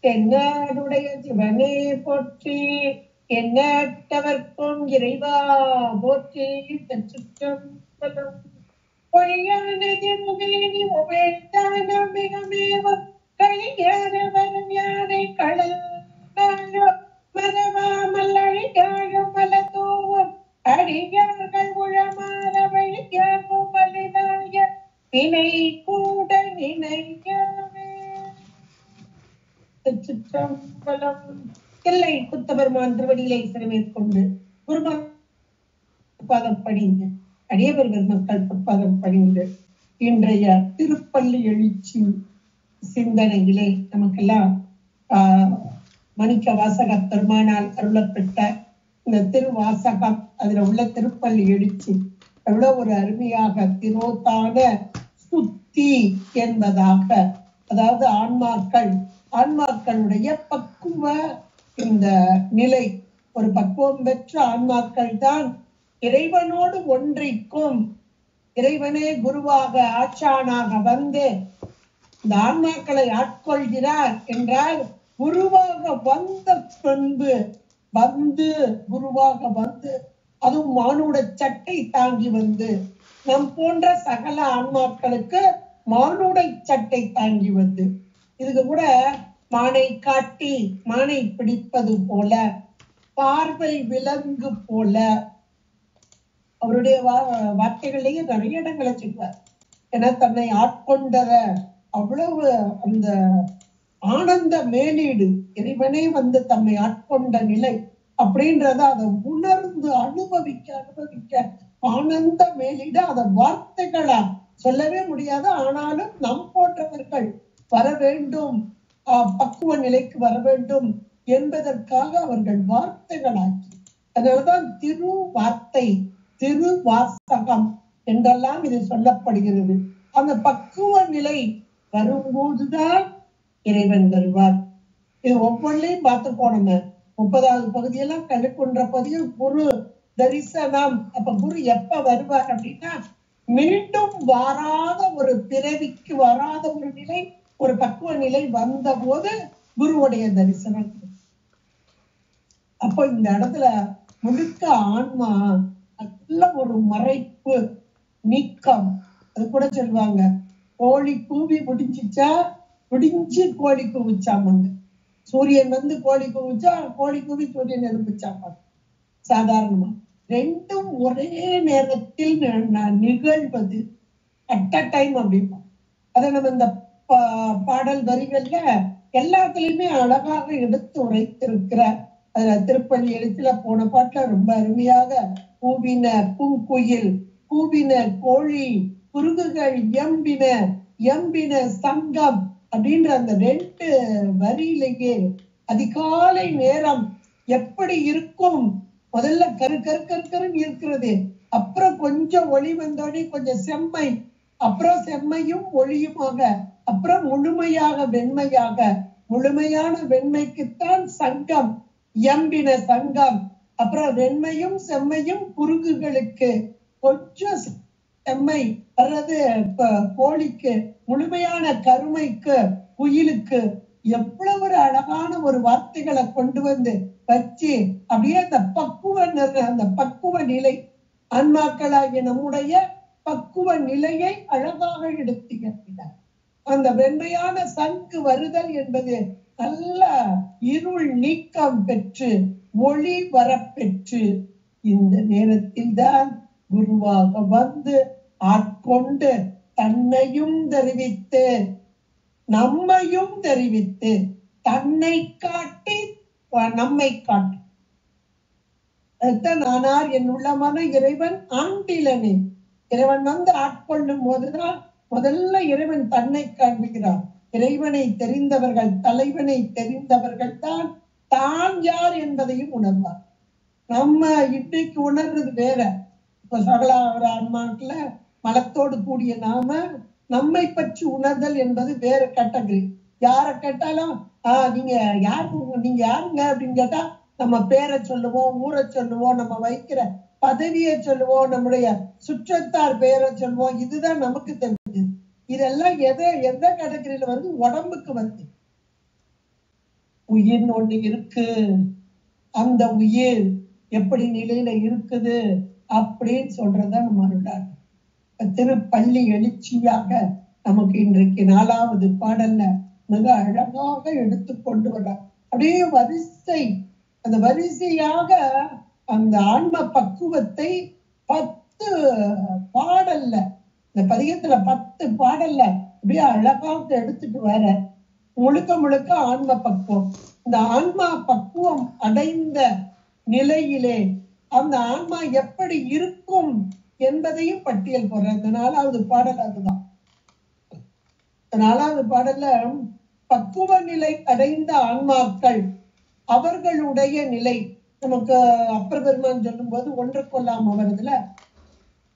தென்னாடுடைய சிவனே போற்றி, எண்ணற்றவர்க்கும் இறைவா போற்றி. திருச்சிற்றம்பலம். பொய்யான திருமேனி உமிழ்ந்தான மிகமேவும் கழியான வரும் யானை கடல் மரவாமல் அழியாழும் மலத்தூவும் அடியார்கள் உழமாற வழியாகும் வலிதாய வினை கூட நினையாவே. திருச்சிற்றம்பலம். இல்லை குத்தபெருமான் திருவடியிலே சிறமேற்கொண்டு குருபாதம் படிங்க அடியவர் பெருமக்கள் பொற்பாதம் படிந்து இன்றைய திருப்பள்ளி எழுச்சி சிந்தனையிலே நமக்கெல்லாம் மணிக்க வாசக பெருமானால் அருளப்பட்ட இந்த திருவாசகம், அதுல உள்ள திருப்பள்ளி எழுச்சி எவ்வளவு ஒரு அருமையாக திரோதான சுத்தி என்பதாக, அதாவது ஆன்மாக்களுடைய பக்குவ இந்த நிலை, ஒரு பக்குவம் பெற்ற ஆன்மாக்கள் தான் இறைவனோடு ஒன்றிக்கும். இறைவனே குருவாக ஆச்சானாக வந்து இந்த ஆன்மாக்களை ஆட்கொள்கிறார் என்றால், குருவாக வந்த பின்பு குருவாக வந்து அதுவும் மானுட சட்டை தாங்கி வந்து நம் போன்ற சகல ஆன்மாக்களுக்கு மானுட சட்டை தாங்கி வந்து, இதுக்கு கூட மானை காட்டி மானை பிடிப்பது போல, பார்வை விலங்கு போல, அவருடைய வார்த்தைகளையே நிறைய இடங்களை சொல்வார். ஏன்னா தன்னை ஆட்கொண்டத அவ்வளவு அந்த ஆனந்த மேலீடு, இறைவனே வந்து தம்மை ஆட்கொண்ட நிலை அப்படின்றத அதை உணர்ந்து அனுபவிக்க ஆனந்த மேலீடு அதை வார்த்தைகளா சொல்லவே முடியாது. ஆனாலும் நம் போன்றவர்கள் வர வேண்டும், பக்குவ நிலைக்கு வர வேண்டும் என்பதற்காக அவர்கள் வார்த்தைகளாக்கி, அதனாலதான் திருவார்த்தை திருவாசகம் என்றெல்லாம் இது சொல்லப்படுகிறது. அந்த பக்குவ நிலை வரும்போதுதான் இறைவன் வருவார். இது ஒவ்வொன்றையும் பார்த்து போனோம். 30வது பகுதியெல்லாம் கழுக்குன்ற பகுதியில் குரு தரிசனம். அப்ப குரு எப்ப வருவார் அப்படின்னா, மீண்டும் வராத ஒரு பிறவிக்கு வராத ஒரு நிலை, ஒரு பக்குவ நிலை வந்த போது குருவுடைய தரிசனம். அப்போ இந்த இடத்துல முழுக்க ஆன்மா நல்ல ஒரு மறைப்பு நீக்கம். அது கூட சொல்லுவாங்க, கோழி கூவி முடிஞ்சிச்சா முடிஞ்சு கோழி கூவிச்சாமாங்க. சூரியன் வந்து கோழி கூவிச்சா கோழி கூவி சூரியன் எழுப்பிச்சாமாங்க. சாதாரணமா ரெண்டும் ஒரே நேரத்தில் நிகழ்வது, அட் அ டைம் அப்படிப்போம். அதை நம்ம இந்த பாடல் வரிகள்ல எல்லாத்துலயுமே அழகாக எடுத்து உரைத்திருக்கிற அதுல திருப்பள்ளி எழுத்துல போன பாட்டுல ரொம்ப அருமையாக கூவின பூங்குயில், கூவின கோழி, குருகுகள் எம்பின சங்கம் அப்படின்ற அந்த 2 வரியிலேயே அதிகாலை நேரம் எப்படி இருக்கும். முதல்ல கருன்னு இருக்கிறது, அப்புறம் கொஞ்சம் ஒளி வந்தோடனே கொஞ்சம் செம்மை, அப்புறம் செம்மையும் ஒளியுமாக, அப்புறம் முழுமையாக வெண்மையாக, முழுமையான வெண்மைக்குத்தான் சங்கம், எம்பின சங்கம், அப்புறம் வெண்மையும் செம்மையும் குருகுகளுக்கு, கொஞ்சம் செம்மை வர்றது கோழிக்கு, முழுமையான கருமைக்கு குயிலுக்கு. எவ்வளவு ஒரு அழகான ஒரு வார்த்தைகளை கொண்டு வந்து வச்சு அப்படியே அந்த பக்குவ நிலை, ஆன்மாக்களாகிய நம்முடைய பக்குவ நிலையை அழகாக எடுத்துக்கிறார். அந்த வெண்மையான சங்கு வருதல் என்பது நல்ல இருள் நீக்கம் பெற்று ஒளி வரப்பெற்று இந்த நேரத்தில் தான் குருவாக வந்து ஆட்கொண்டு தன்னையும் தெரிவித்து நம்மையும் தெரிவித்து தன்னை காட்டி நம்மை காட்டி, நானார் என் உள்ளமான இறைவன் ஆண்டிலனே. இறைவன் வந்து ஆட்கொள்ளும் போதுதான் முதல்ல இறைவன் தன்னை காண்பிக்கிறார். இறைவனை தெரிந்தவர்கள், தலைவனை தெரிந்தவர்கள் தான் யார் என்பதையும் உணர்வார். நம்ம இன்னைக்கு உணர்றது வேற. இப்ப சகல ஆன்மாக்குல மலத்தோடு கூடிய நாம நம்மை பற்றி உணர்தல் என்பது வேற கேட்டகரி. யார கேட்டாலும் நீங்க யாருங்க அப்படின்னு கேட்டா நம்ம பேரை சொல்லுவோம், ஊரை சொல்லுவோம், நம்ம வைக்கிற பதவியை சொல்லுவோம், நம்முடைய சுற்றத்தார் பெயரை சொல்லுவோம். இதுதான் நமக்கு தெரிஞ்சது. இதெல்லாம் எந்த கேட்டகரியில வருது? உடம்புக்கு வருது. உயிர்னு ஒண்ணு இருக்கு, அந்த உயிர் எப்படி நிலையில இருக்குது அப்படின்னு சொல்றத நம்ம அருளார் திருப்பள்ளி எழுச்சியாக நமக்கு இன்றைக்கு 4வது பாடல்ல மிக அழகாக எடுத்து கொண்டு வர அப்படியே வரிசை, அந்த வரிசையாக அந்த ஆன்ம பக்குவத்தை 10 பாடல்ல, இந்த பதிகத்துல 10 பாடல்ல அப்படியே அழகாக எடுத்துட்டு வர முழுக்க முழுக்க ஆன்ம பக்குவம். இந்த ஆன்மா பக்குவம் அடைந்த நிலையிலே அந்த ஆன்மா எப்படி இருக்கும் என்பதையும் பட்டியல் போடுற 4வது பாடல் அதுதான். 4வது பாடல்ல பக்குவ நிலை அடைந்த ஆன்மாக்கள் அவர்களுடைய நிலை நமக்கு அப்பர் பெருமான் சொல்லும் போது ஒன்று கொல்லாம் அவர்துல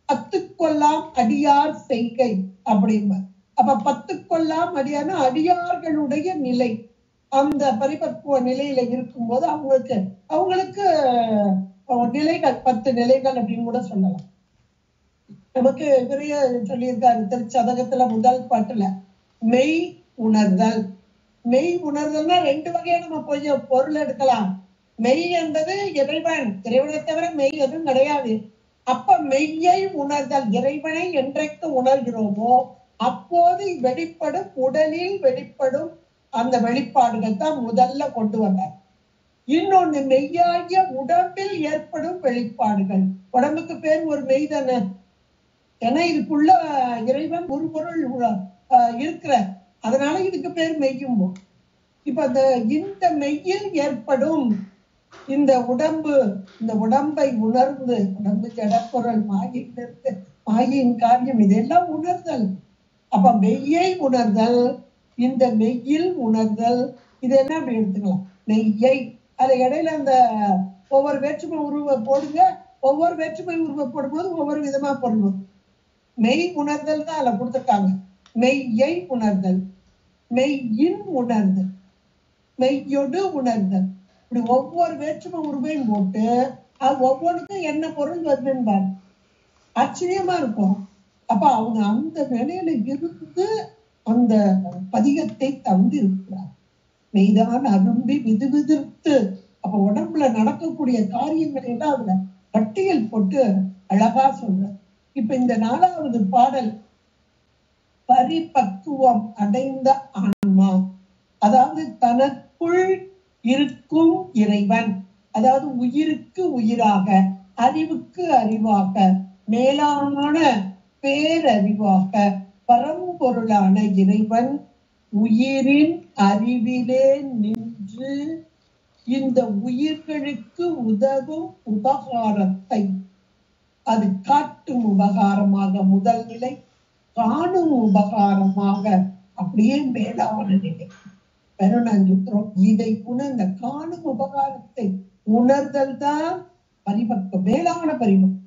10 கொல்லாம் அடியார் செய்கை அப்படிம்பார். அப்ப 10 கொல்லாம் அடியார்னா அடியார்களுடைய நிலை, அந்த பரிபக்குவ நிலையில இருக்கும் போது அவங்களுக்கு நிலைகள் 10 நிலைகள் அப்படின்னு கூட சொல்லலாம். நமக்கு இவரைய சொல்லியிருக்காரு திருச்சதகத்துல முதல் பாட்டுல மெய் உணர்தல். மெய் உணர்தல்னா 2 வகையா நம்ம போய் பொருள் எடுக்கலாம். மெய் என்பது இறைவனை தவிர மெய் எதுவும் கிடையாது. அப்ப மெய்யை உணர்தல், இறைவனை என்றைக்கு உணர்கிறோமோ அப்போது வெளிப்படும் உடலில் வெளிப்படும் அந்த வெளிப்பாடுகள் தான் முதல்ல கொண்டு வந்தார். இன்னொன்னு மெய்யாகிய உடம்பில் ஏற்படும் வெளிப்பாடுகள். உடம்புக்கு பேர் ஒரு மெய் தானே, ஏன்னா இதுக்குள்ள இறைவன் ஒரு பொருள் இருக்கிற, அதனால இதுக்கு பேர் மெய்யும். இப்ப இந்த மெய்யில் ஏற்படும் இந்த உடம்பு, இந்த உடம்பை உணர்ந்து, உடம்பு ஜடப்பொருள் மாயிலிருந்து மாயின் காரியம் இதெல்லாம் உணர்தல். அப்ப மெய்யை உணர்தல், இந்த மெய்யில் உணர்தல், இது என்ன அப்படி எடுத்துக்கலாம் மெய்யை. அது இடையில அந்த ஒவ்வொரு வேற்றுமை உருவ போடுங்க, ஒவ்வொரு வேற்றுமை உருவ போடும்போது ஒவ்வொரு விதமா போடணும். மெய் உணர்தல் தான் அதுல கொடுத்துருக்காங்க. மெய்யை உணர்தல், மெய்யின் உணர்தல், மெய்யொடு உணர்தல், இப்படி ஒவ்வொரு வேற்றுமை உருவையும் போட்டு அது ஒவ்வொன்றுக்கும் என்ன பொருள் வருதுன்னு ஆச்சரியமா இருக்கும். அப்ப அவங்க அந்த நிலையில இருந்து அந்த பதிகத்தை தந்து இருக்கிறார். மெய்தான் அரும்பி விதுவிதிர்த்து, அப்ப உடம்புல நடக்கக்கூடிய காரியங்கள் எல்லாம் அதுல பட்டியல் போட்டு அழகா சொல்ற. இப்ப இந்த 4வது பாடல் பரிபக்குவம் அடைந்த ஆன்மா, அதாவது தனக்குள் இருக்கும் இறைவன், அதாவது உயிருக்கு உயிராக, அறிவுக்கு அறிவாக, மேலான பேரறிவாக பரம்பொருளான இறைவன் உயிரின் அறிவிலே நின்று இந்த உயிர்களுக்கு உதவும் உபகாரத்தை அது காட்டும் உபகாரமாக முதல் நிலை, காணும் உபகாரமாக அப்படியே மேலான நிலை பெருநஞ்சுக்கிறோம். இதை உணர்ந்த காணும் உபகாரத்தை உணர்தல் தான் பரிபக்கம், மேலான பரிபக்கம்.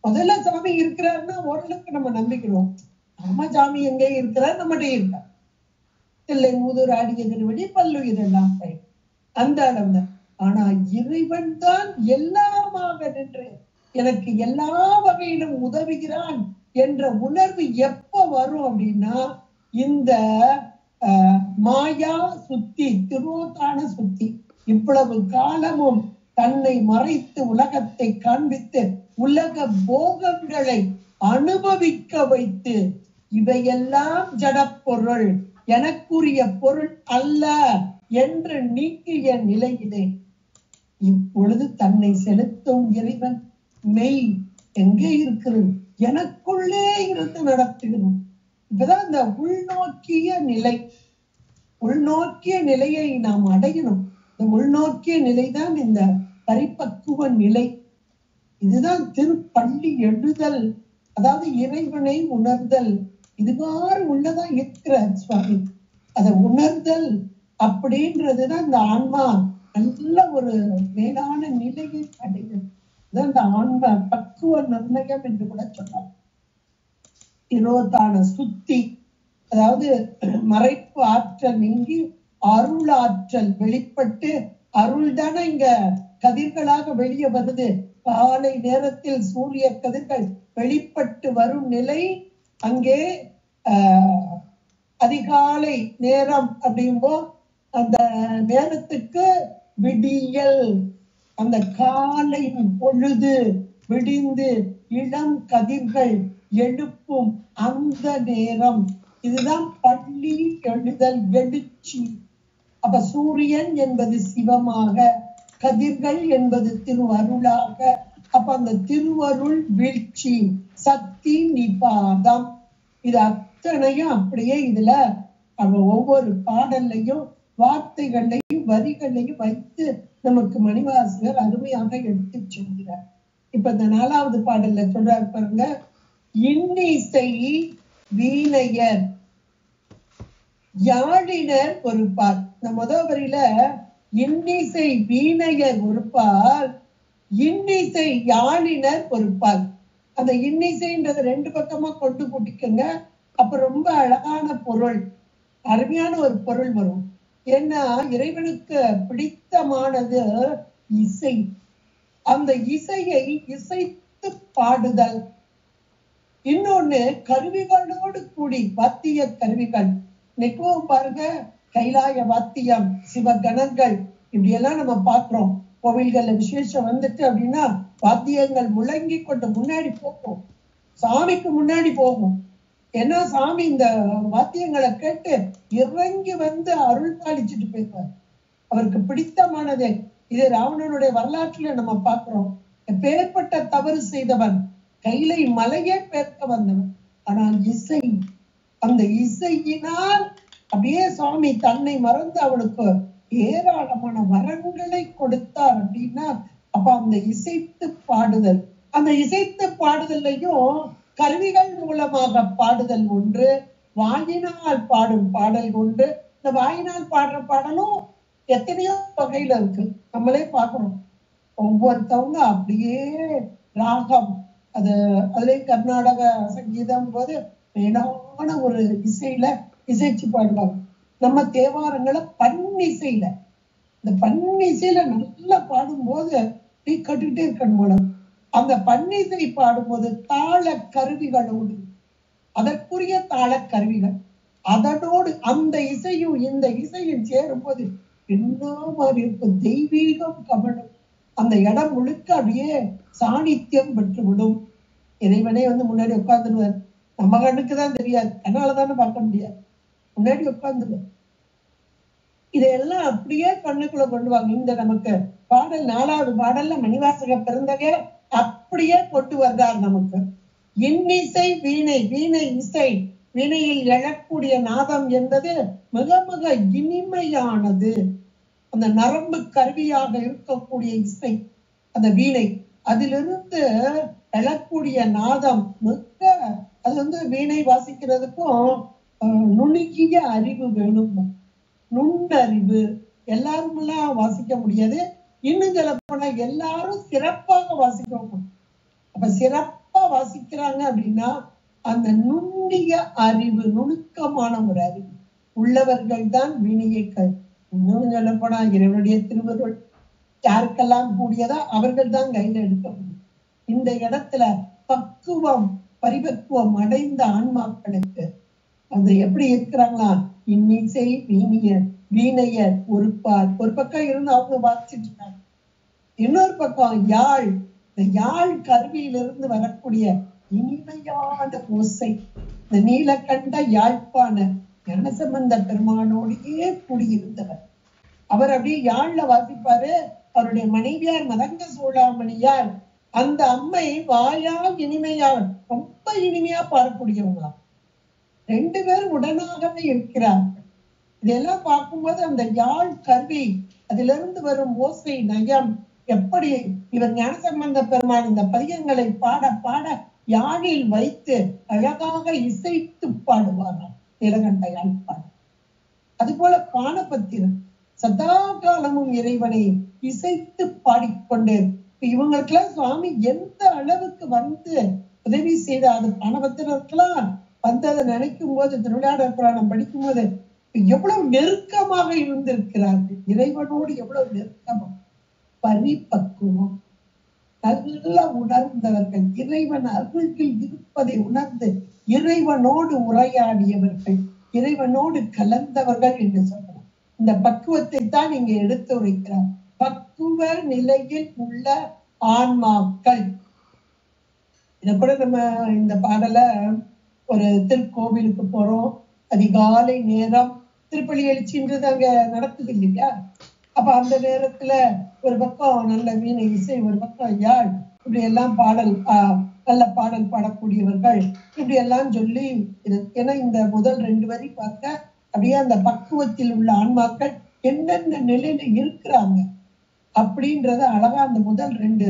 முதல்ல சாமி இருக்கிறாருன்னா ஓரளவுக்கு நம்ம நம்பிக்கிறோம். ஆமா சாமி எங்கே இருக்கிறார், நம்மகிட்ட இருக்கார். தில்லை மூதூர் ஆடிய திருவடி பல்லு இதெல்லாம் அந்த அளவுல. ஆனா இறைவன் தான் எல்லாமாக நின்று எனக்கு எல்லா வகையிலும் உதவுகிறான் என்ற உணர்வு எப்ப வரும் அப்படின்னா இந்த மாயா சுத்தி, திரோதான சுத்தி, இவ்வளவு காலமும் தன்னை மறைத்து உலகத்தை காண்பித்து உலக போகங்களை அனுபவிக்க வைத்து இவையெல்லாம் ஜடப்பொருள், எனக்குரிய பொருள் அல்ல என்று நீக்கிய நிலையிலே இப்பொழுது தன்னை செலுத்தும் இறைவன் மெய் எங்கே இருக்கிறது, எனக்குள்ளே இருந்து நடத்துகிறோம். இப்பதான் இந்த உள்நோக்கிய நிலை, உள்நோக்கிய நிலையை நாம் அடையணும். இந்த உள்நோக்கிய நிலைதான் இந்த பரிபக்குவ நிலை. இதுதான் திருப்பள்ளி எழுதல், அதாவது இறைவனை உணர்தல். இதுவாறு உள்ளதா இருக்கிற சுவாமி, அதை உணர்தல் அப்படின்றதுதான் இந்த ஆன்மா நல்ல ஒரு மேலான நிலையை அடைகிறது. இந்த ஆன்ம பக்குவ நிர்ணயம் என்று கூட சொன்னார். திரோதான சுத்தி, அதாவது மறைப்பு ஆற்றல் நீங்கி அருள் ஆற்றல் வெளிப்பட்டு, அருள் தானே இங்க கதிர்களாக வெளியே வருது. காலை நேரத்தில் சூரிய கதிர்கள் வெளிப்பட்டு வரும் நிலை அங்கே அதிகாலை நேரம் அப்படிங்கும்போ அந்த நேரத்துக்கு விடியல், அந்த காலை பொழுது விடிந்து இளம் கதிர்கள் எழுப்பும் அந்த நேரம், இதுதான் பள்ளி எழுதல் எழுச்சி. அப்ப சூரியன் என்பது சிவமாக, கதிர்கள் என்பது திருவருளாக. அப்ப அந்த திருவருள் வீழ்ச்சி, சக்தி நிபாதம், இது அத்தனையும் அப்படியே இதுல ஒவ்வொரு பாடல்லையும் வார்த்தைகளையும் வரிகளையும் வைத்து நமக்கு மணிவாசகர் அருமையாக எடுத்து சொல்கிறார். இப்ப இந்த 4வது பாடல்ல சொல்றாரு பாருங்க, இன்னிசை வீணையர் யாழினர் ஒருப்பார். இந்த முதல் வரியில இன்னிசை வீணையர் ஒருப்பார், இன்னிசை யாழினர் ஒருப்பார். அந்த இன்னிசைன்றது 2 பக்கமா கொண்டு கூட்டிக்கங்க. அப்ப ரொம்ப அழகான பொருள், அருமையான ஒரு பொருள் வரும். ஏன்னா இறைவனுக்கு பிடித்தமானது இசை. அந்த இசையை இசைத்து பாடுதல். இன்னொன்னு கருவிகளோடு கூடி, வாத்திய கருவிகள். இன்னைக்கும் பாருங்க, கைலாய வாத்தியம், சிவகணங்கள், இப்படி எல்லாம் நம்ம பாக்குறோம். கோவில்கள்ல விசேஷம் வந்துட்டு அப்படின்னா வாத்தியங்கள் முழங்கி கொண்டு முன்னாடி போகும், சாமிக்கு முன்னாடி போகும். ஏன்னா சாமி இந்த வாத்தியங்களை கேட்டு இறங்கி வந்து அருள் பாலிச்சுட்டு போயிருவார். அவருக்கு பிடித்தமானது இது. ராவணனுடைய வரலாற்றுல நம்ம பாக்குறோம். எப்பேற்பட்ட தவறு செய்தவன், கைலை மலையே பேர்க்க வந்தவன். ஆனால் இசை, அந்த இசையினால் அப்படியே சுவாமி தன்னை மறந்து அவனுக்கு ஏராளமான வரங்களை கொடுத்தார் அப்படின்னா, அப்ப அந்த இசைத்து பாடுதல், அந்த இசைத்து பாடுதல்லையும் கருவிகள் மூலமாக பாடுதல் ஒன்று, வாயினால் பாடும் பாடல் ஒன்று. இந்த வாயினால் பாடுற பாடலும் எத்தனையோ வகையில இருக்கு, நம்மளே பார்க்கிறோம். ஒவ்வொருத்தவங்க அப்படியே ராகம், அதுல கர்நாடக சங்கீதம் போது மேலான ஒரு இசையில இசைச்சு பாடுவாங்க. நம்ம தேவாரங்களை பன்னிசையில, இந்த பன்னிசையில நல்லா பாடும்போது நீ கட்டுட்டே இருக்கணும் போல. அந்த பன்னிசை பாடும்போது தாள கருவிகளோடு, அதற்குரிய தாள கருவிகள், அதனோடு அந்த இசையும் இந்த இசையும் சேரும் போது என்ன மாதிரி இருக்கும், தெய்வீகம் கமலும். அந்த இடம் முழுக்க அப்படியே சாணித்தியம் பெற்றுவிடும். இறைவனே வந்து முன்னாடி உட்கார்ந்துருவார். நம்ம கண்ணுக்கு தான் தெரியாது, அதனாலதானே பார்க்க முடியாது. முன்னாடி உட்கார்ந்துருவார். இதையெல்லாம் அப்படியே கண்ணுக்குள்ள கொண்டு வாங்க. இந்த நமக்கு பாடல் 4வது பாடல்ல மணிவாசக பெருந்தகை அப்படியே கொண்டு வர்றார் நமக்கு. இன்னிசை வீணை, வீணை இசை, வீணையில் எழக்கூடிய நாதம் என்பது மிக மிக இனிமையானது. அந்த நரம்பு கருவியாக இருக்கக்கூடிய இசை, அந்த வீணை, அதிலிருந்து எழக்கூடிய நாதம் மிக, அது வந்து வீணை வாசிக்கிறதுக்கும் நுணுகிய அறிவு வேணும், நுண்ணறிவு. எல்லாரும் எல்லாம் வாசிக்க முடியாது. இன்னும் சொல்ல போனா எல்லாரும் சிறப்பாக வாசிக்கணும். அப்ப சிறப்பா வாசிக்கிறாங்க அப்படின்னா அந்த நுண்ணிய அறிவு, நுணுக்கமான ஒரு அறிவு உள்ளவர்கள் தான் வீணையை இன்னும் சொல்ல போனா இறைவனுடைய திருவருள் யாருக்கெல்லாம் கூடியதோ அவர்கள் தான் கையில எடுக்க முடியும். இந்த இடத்துல பக்குவம், பரிபக்குவம் அடைந்த ஆன்மாக்களுக்கு அந்த எப்படி இருக்கிறாங்களா, இன்னிசை வீணையர் ஒருப்பார். ஒரு பக்கம் இருந்து அவங்க வாசிச்சுட்டு இருக்காங்க, இன்னொரு பக்கம் யாழ், இந்த யாழ் கருவியிலிருந்து வரக்கூடிய இனிமையான ஓசை. இந்த நீலகண்ட யாழ்ப்பாண ஞானசம்பந்த பெருமானோடையே கூடியிருந்தவர். அவர் அப்படியே யாழ்ல வாசிப்பாரு. அவருடைய மனைவியார் மதங்க சூடாமணியார், அந்த அம்மை வாயால் இனிமையால் ரொம்ப இனிமையா பாடக்கூடியவங்களாம். 2 பேரும் உடனாகவே இருக்கிறார்கள். இதெல்லாம் பார்க்கும்போது அந்த யாழ் கருவி, அதிலிருந்து வரும் ஓசை நயம், எப்படி இவர் ஞானசம்பந்த பெருமான் இந்த பதிகங்களை பாட பாட யாழில் வைத்து அழகாக இசைத்து பாடுவாராம் நீலகண்ட யாழ்ப்பாணம். அது போல பாணபத்திரன் சதா காலமும் இறைவனை இசைத்து பாடிக்கொண்டே. இவங்களுக்கெல்லாம் சுவாமி எந்த அளவுக்கு வந்து உதவி செய்த, அது பாணபத்திரத்துலாம் வந்து அதை நினைக்கும் போது, திருவிளையாடல் புராணம் படிக்கும் போது எவ்வளவு நெருக்கமாக இருந்திருக்கிறார்கள் இறைவனோடு, எவ்வளவு நெருக்கமாக. பரிபக்குவம், நல்லா உணர்ந்தவர்கள், இறைவன் அருகில் இருப்பதை உணர்ந்து இறைவனோடு உரையாடியவர்கள், இறைவனோடு கலந்தவர்கள் என்று சொல்லலாம். இந்த பக்குவத்தை தான் இங்க எடுத்து வைக்கிறார். பக்குவ நிலையில் உள்ள ஆன்மாக்கள். இத கூட நம்ம இந்த பாடல ஒரு திருக்கோவிலுக்கு போறோம், அதிகாலை நேரம், திருப்பலி எழுச்சின்றது அங்க நடக்குது இல்லையா? அப்ப அந்த நேரத்துல ஒரு பக்கம் நல்ல வீணை இசை, ஒரு பக்கம் யாழ், இப்படி எல்லாம் பாடல் நல்ல பாடல் பாடக்கூடியவர்கள் இப்படி எல்லாம் சொல்லி, ஏன்னா இந்த முதல் 2 வரி பார்க்க அப்படியே அந்த பக்குவத்தில் உள்ள ஆன்மாக்கள் என்னென்ன நிலையில இருக்கிறாங்க அப்படின்றத அழகா அந்த முதல் 2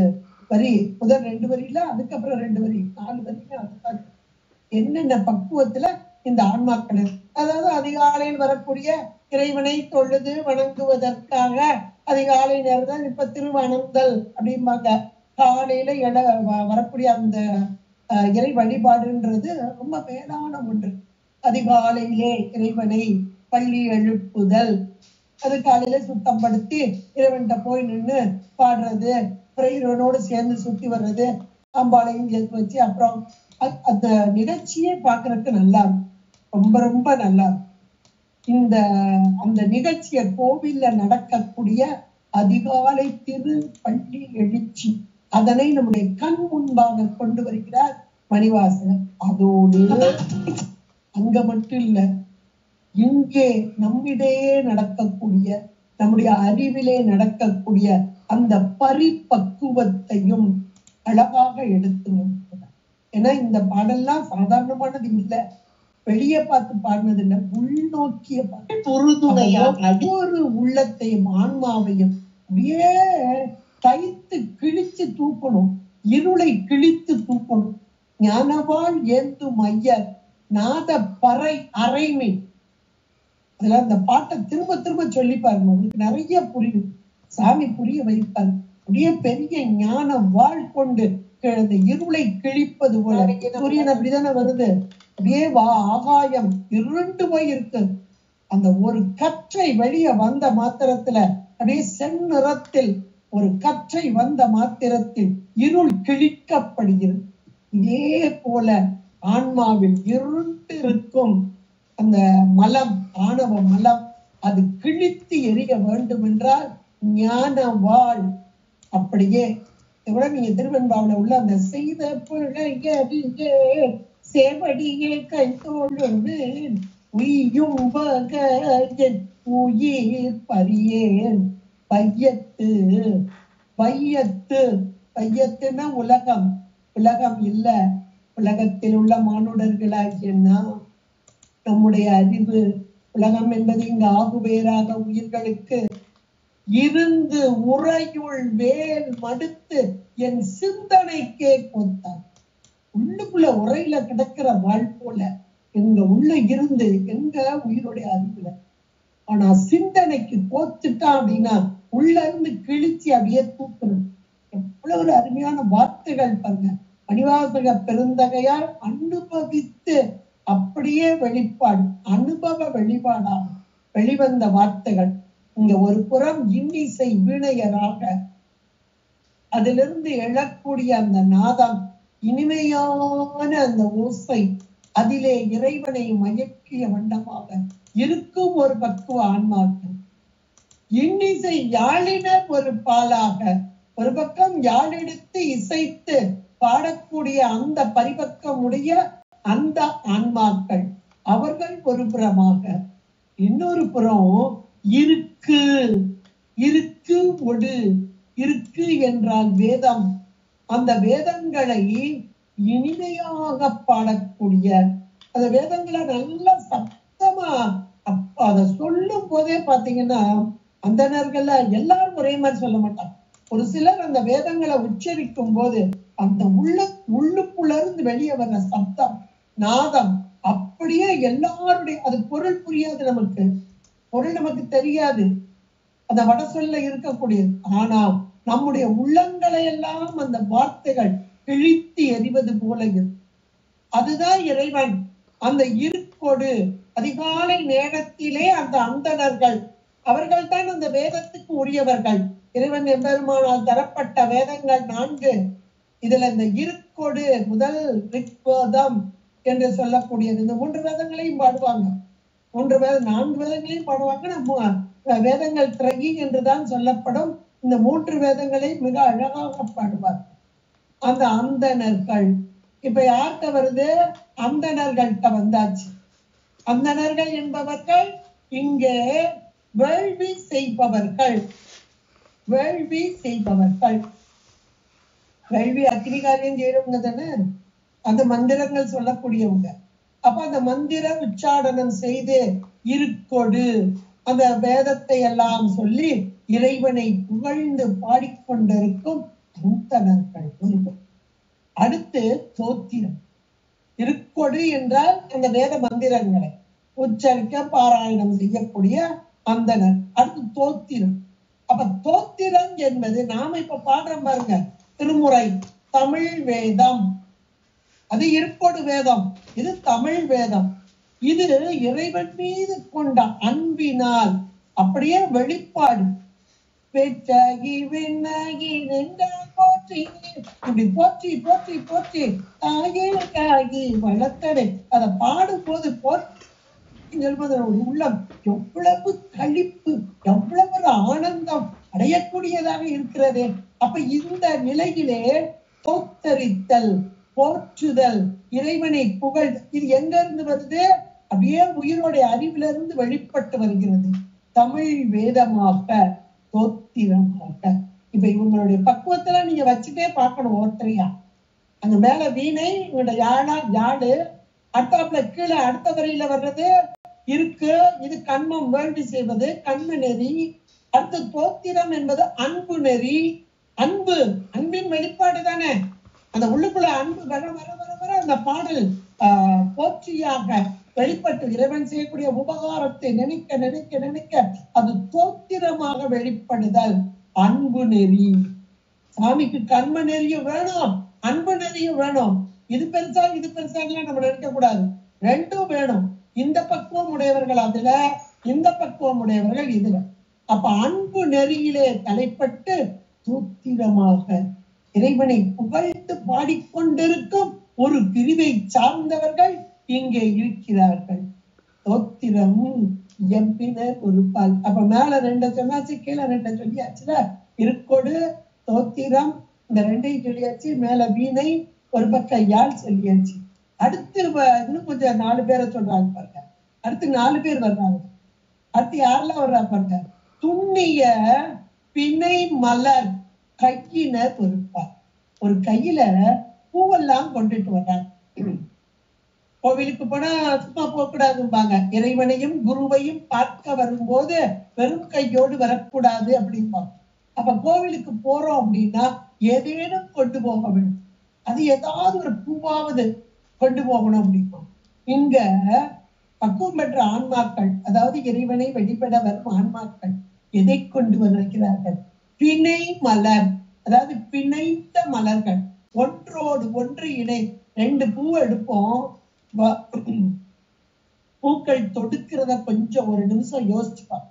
வரியில, அதுக்கப்புறம் 2 வரி, 4 வரி என்னென்ன பக்குவத்துல இந்த ஆன்மாக்கள், அதாவது அதிகாலையில் வரக்கூடிய இறைவனை தொழுது வணங்குவதற்காக அதிகாலை நேரம் இப்ப திருவணந்தல் அப்படிம்பாங்க. காலையில வரக்கூடிய அந்த இறை வழிபாடுன்றது ரொம்ப மேலான ஒன்று. அதிகாலையிலே இறைவனை பள்ளி எழுப்புதல், அது காலையில சுத்தம் படுத்தி இறைவன்கிட்ட போய் நின்று பாடுறது, இறைவனோடு சேர்ந்து சுத்தி வர்றது, அம்பாளையும் சேர்த்து வச்சு, அப்புறம் அந்த நிகழ்ச்சியே பார்க்கறதுக்கு நல்லா இருக்கும், ரொம்ப ரொம்ப நல்லா இருக்கும். அந்த நிகழ்ச்சிய கோவில்ல நடக்கக்கூடிய அதிகாலை திரு பள்ளி எழுச்சி, அதனை நம்முடைய கண் முன்பாக கொண்டு வருகிறார் மணிவாசகர். அதோடு அங்க மட்டும் இல்ல, இங்கே நம்மிடையே நடக்கக்கூடிய, நம்முடைய அறிவிலே நடக்கக்கூடிய அந்த பரிபக்குவத்தையும் அழகாக எடுத்து நிற்கிறார். ஏன்னா இந்த பாடல்லாம் சாதாரணமானது இல்லை, வெளியே பார்த்து பாடினது இல்லை, உள்நோக்கிய ஒவ்வொரு உள்ளத்தையும் ஆன்மாவையும் அப்படியே தைத்து கிழிச்சு தூக்கணும், இருளை கிழித்து தூக்கணும். ஞானவாள் ஏந்து மையர் நாத பறை அரைமை. அதுல அந்த பாட்டை திரும்ப திரும்ப சொல்லி பாருங்க, உங்களுக்கு நிறைய புரியும், சாமி புரிய வைப்பார். அப்படியே பெரிய ஞான வாழ் கொண்டு இந்த இருளை கிழிப்பது போல. சூரியன் அப்படிதானே வருது, அப்படியே ஆகாயம் இருண்டு போய் இருக்கு, அந்த ஒரு கற்றை வெளியே வந்த மாத்திரத்துல அப்படியே செந்நிறத்தில் ஒரு கற்றை வந்த மாத்திரத்தில் இருள் கிழிக்கப்படுகிறது. இதே போல ஆன்மாவில் இருண்டு இருக்கும் அந்த மலம், ஆணவ மலம், அது கிழித்து எரிய வேண்டும் என்றால் ஞான வாழ். அப்படியே கூட நீங்க திருவெண்பாவில உள்ள அந்த செய்த பிழையே சேவடியே கைத்தோழுது உய்யும் வகையன் உயிர் பரியேன் பையத்து. பையத்துன்னா உலகம், உலகம் இல்ல, உலகத்தில் உள்ள மானுடர்களாகியன்னா நம்முடைய அறிவு. உலகம் என்பது இங்கு ஆகுவேராக உயிர்களுக்கு இருந்து உரையுள் வேல் மடுத்து என் சிந்தனைக்கே கொத்தான். உள்ளுக்குள்ள உரையில கிடக்கிற வாழ் போல எங்க உள்ள இருந்து எங்க உயிருடைய அறிவுல, ஆனா சிந்தனைக்கு கோத்துட்டான் அப்படின்னா உள்ள இருந்து கிழிச்சு அப்படியே தூக்கணும். எவ்வளவு ஒரு அருமையான வார்த்தைகள் பாருங்க. மணிவாசக பெருந்தகையால் அனுபவித்து அப்படியே வெளிப்பாடு, அனுபவ வெளிப்பாடாக வெளிவந்த வார்த்தைகள். இங்க ஒரு புறம் இன்னிசை வீணையராக அதிலிருந்து எழக்கூடிய அந்த நாதம், இனிமையான அந்த ஓசை, அதிலே இறைவனை மயக்கிய வண்ணமாக இருக்கும் ஒரு பக்குவ ஆன்மாக்கள். இன்னிசை யாழினர் ஒரு பாலாக, ஒரு பக்கம் யாழெடுத்து இசைத்து பாடக்கூடிய அந்த பரிபக்கமுடைய அந்த ஆன்மாக்கள், அவர்கள் ஒரு புறமாக, இன்னொரு புறம் இருக்கு. இருக்கு ஒடு, இருக்கு என்றால் வேதம், அந்த வேதங்களை இனிமையாக பாடக்கூடிய, அந்த வேதங்களை நல்ல சத்தமா அதை சொல்லும் போதே பாத்தீங்கன்னா அந்தணர்கள்ல எல்லாரும் ஒரே மாதிரி சொல்ல மாட்டாங்க. ஒரு சிலர் அந்த வேதங்களை உச்சரிக்கும் போது அந்த உள்ளுக்குள்ள இருந்து வெளியே வர்ற சத்தம், நாதம் அப்படியே எல்லாருடைய, அது பொருள் புரியாது, நமக்கு பொருள் நமக்கு தெரியாது, அந்த வட சொல்ல இருக்கக்கூடியது. ஆனா நம்முடைய உள்ளங்களை எல்லாம் அந்த வார்த்தைகள் கிழித்து எறிவது போல இருக்கு. அதுதான் இறைவன். அந்த இருக்கோடு அதிகாலை நேரத்திலே அந்த அந்தணர்கள், அவர்கள் தான் அந்த வேதத்துக்கு உரியவர்கள். இறைவன் எம்பெருமானால் தரப்பட்ட வேதங்கள் 4. இதுல இந்த இருக்கோடு முதல் ரிக்வேதம் என்று சொல்லக்கூடியது, இந்த 3 வேதங்களையும் பாடுவாங்க. 4 வேதங்களையும் பாடுவாங்க. நம்ம வேதங்கள் திரகி என்றுதான் சொல்லப்படும். இந்த 3 வேதங்களை மிக அழகாக பாடுவார். அந்த அந்தணர்கள் இப்ப யார்கிட்ட வருது? அந்தணர்கள்ட்ட வந்தாச்சு. அந்தணர்கள் என்பவர்கள் இங்கே வேள்வி செய்பவர்கள். வேள்வி செய்பவர்கள், வேள்வி அக்னிகாரியம் செய்யறவங்க தானே, அந்த மந்திரங்கள் சொல்லக்கூடியவங்க. அப்ப அந்த மந்திர உச்சாடனம் செய்து இருக்கொடு அந்த வேதத்தை எல்லாம் சொல்லி இறைவனை புகழ்ந்து பாடிக்கொண்டிருக்கும் அந்தணர்கள் ஒருவர். அடுத்து தோத்திரம். இருக்கொடு என்றால் அந்த வேத மந்திரங்களை உச்சரிக்க பாராயணம் செய்யக்கூடிய அந்தணர். அடுத்து தோத்திரம். அப்ப தோத்திரம் என்பது நாம இப்ப பாடுறோம் பாருங்க, திருமுறை தமிழ் வேதம், அது இருக்கொடு வேதம், இது தமிழ் வேதம். இது இறைவன் மீது கொண்ட அன்பினால் அப்படியே வெளிப்பாடு. பெற்றாகி வெண்ணாகி நின்றால் போற்றி, இப்படி போற்றி போற்றி போற்றி தாயிற்காகி வளர்த்தடை. அதை பாடும் போது உள்ளம் எவ்வளவு களிப்பு, எவ்வளவு ஒரு ஆனந்தம் அடையக்கூடியதாக இருக்கிறது. அப்ப இந்த நிலையிலே தோத்தரித்தல், போற்றுதல், இறைவனை புகழ், இது எங்க இருந்து வருது? அப்படியே உயிரோடைய அறிவிலிருந்து வெளிப்பட்டு வருகிறது. தமிழ் வேதமாக, தோத்திரமாக. இப்ப இவங்களுடைய பக்குவத்துல நீங்க வச்சுட்டே பார்க்கணும் ஒவ்வொருத்தரையா. அங்க மேல வீணை, இவங்களோட யாழு, அடுத்தாப்புல கீழே அடுத்த வரையில வர்றது இருக்கு, இது கண்மம் வேள்வி செய்வது, கண்ம நெறி. அடுத்து தோத்திரம் என்பது அன்பு நெறி. அன்பு, அன்பின் வெளிப்பாடு தானே. அந்த உள்ளுக்குள்ள அன்பு வர வர வர வர அந்த பாடல் போற்றியாக வெளிப்பட்டு இறைவன் செய்யக்கூடிய உபகாரத்தை நினைக்க நினைக்க நினைக்க அது தோத்திரமாக வெளிப்படுதல். அன்பு நெறி. சாமிக்கு கண்ம நெறியும் வேணும், அன்பு நெறியும் வேணும். இது பெருசா இது பெருசாலாம் நம்ம நினைக்க கூடாது, ரெண்டும் வேணும். இந்த பக்குவம் உடையவர்கள் அதுல, இந்த பக்குவம் உடையவர்கள் இதுல. அப்ப அன்பு நெறியிலே தலைப்பட்டு தோத்திரமாக இறைவனை புகழ்ந்து பாடிக்கொண்டிருக்கும் ஒரு பிரிவை சார்ந்தவர்கள் இங்கே இருக்கிறார்கள். தோத்திரம் எம்பினர் ஒரு பால். அப்ப மேல 2 சொன்னாச்சு, கீழே 2 சொல்லியாச்சுல. இருக்கொடு, தோத்திரம், இந்த 2ஐயும் சொல்லியாச்சு. மேல வீணை, ஒரு பக்கம் யாழ் சொல்லியாச்சு. அடுத்து இன்னும் கொஞ்சம் 4 பேரை சொல்றாங்க பாருங்க. அடுத்து 4 பேர் வர்றாங்க. அடுத்து யாரெல்லாம் வர்றா பாருங்க. துண்ணிய பிணை மலர் கையினர் பொறுப்பார். ஒரு கையில பூவெல்லாம் கொண்டுட்டு வர்றாங்க. கோவிலுக்கு போனா சும்மா போக கூடாதும்பாங்க. இறைவனையும் குருவையும் பார்க்க வரும்போது வெறும் கையோடு வரக்கூடாது அப்படிம்பாங்க. அப்ப கோவிலுக்கு போறோம் அப்படின்னா ஏதேனும் கொண்டு போக வேண்டும். அது ஏதாவது ஒரு பூவாவது கொண்டு போகணும் அப்படிமா. இங்க பக்குவம் பெற்ற ஆன்மாக்கள், அதாவது இறைவனை வெளிப்பட வரும் ஆன்மாக்கள் எதை கொண்டு வருகிறார்கள்? பிணை மலர், அதாவது பிணைத்த மலர்கள், ஒன்றோடு ஒன்று இணை. 2 பூ எடுப்போம், பூக்கள் தொடுக்கிறத கொஞ்சம் ஒரு நிமிஷம் யோசிச்சுப்பாங்க.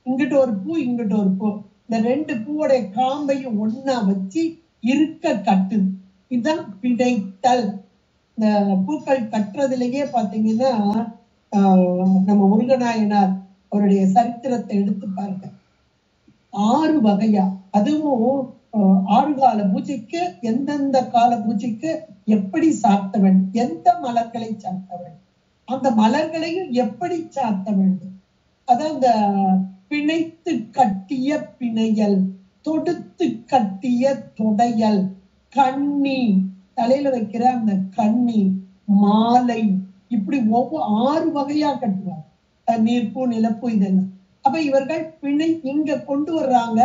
இங்கிட்ட ஒரு பூ, இங்கிட்ட ஒரு பூ, இந்த 2 பூவோடைய காம்பையும் ஒன்னா வச்சு இருக்க கட்டு, இதுதான் பிணைத்தல். இந்த பூக்கள் கட்டுறதுலயே பாத்தீங்கன்னா நம்ம முருகநாயனார் அவருடைய சரித்திரத்தை எடுத்து பாருங்க. 6 வகையா, அதுவும் 6 கால பூஜைக்கு எந்தெந்த கால பூஜைக்கு எப்படி சாத்த வேண்டும், எந்த மலர்களை சாத்த வேண்டும், அந்த மலர்களையும் எப்படி சாத்த வேண்டும். அதான் அந்த பிணைத்து கட்டிய பிணையல், தொடுத்து கட்டிய தொடையல், கண்ணி, தலையில வைக்கிற அந்த கண்ணி, மாலை, இப்படி ஒவ்வொரு 6 வகையா கட்டுவாங்க. நீர்ப்பூ, நிலப்பூ, இதெல்லாம். அப்ப இவர்கள் பிணை இங்க கொண்டு வர்றாங்க.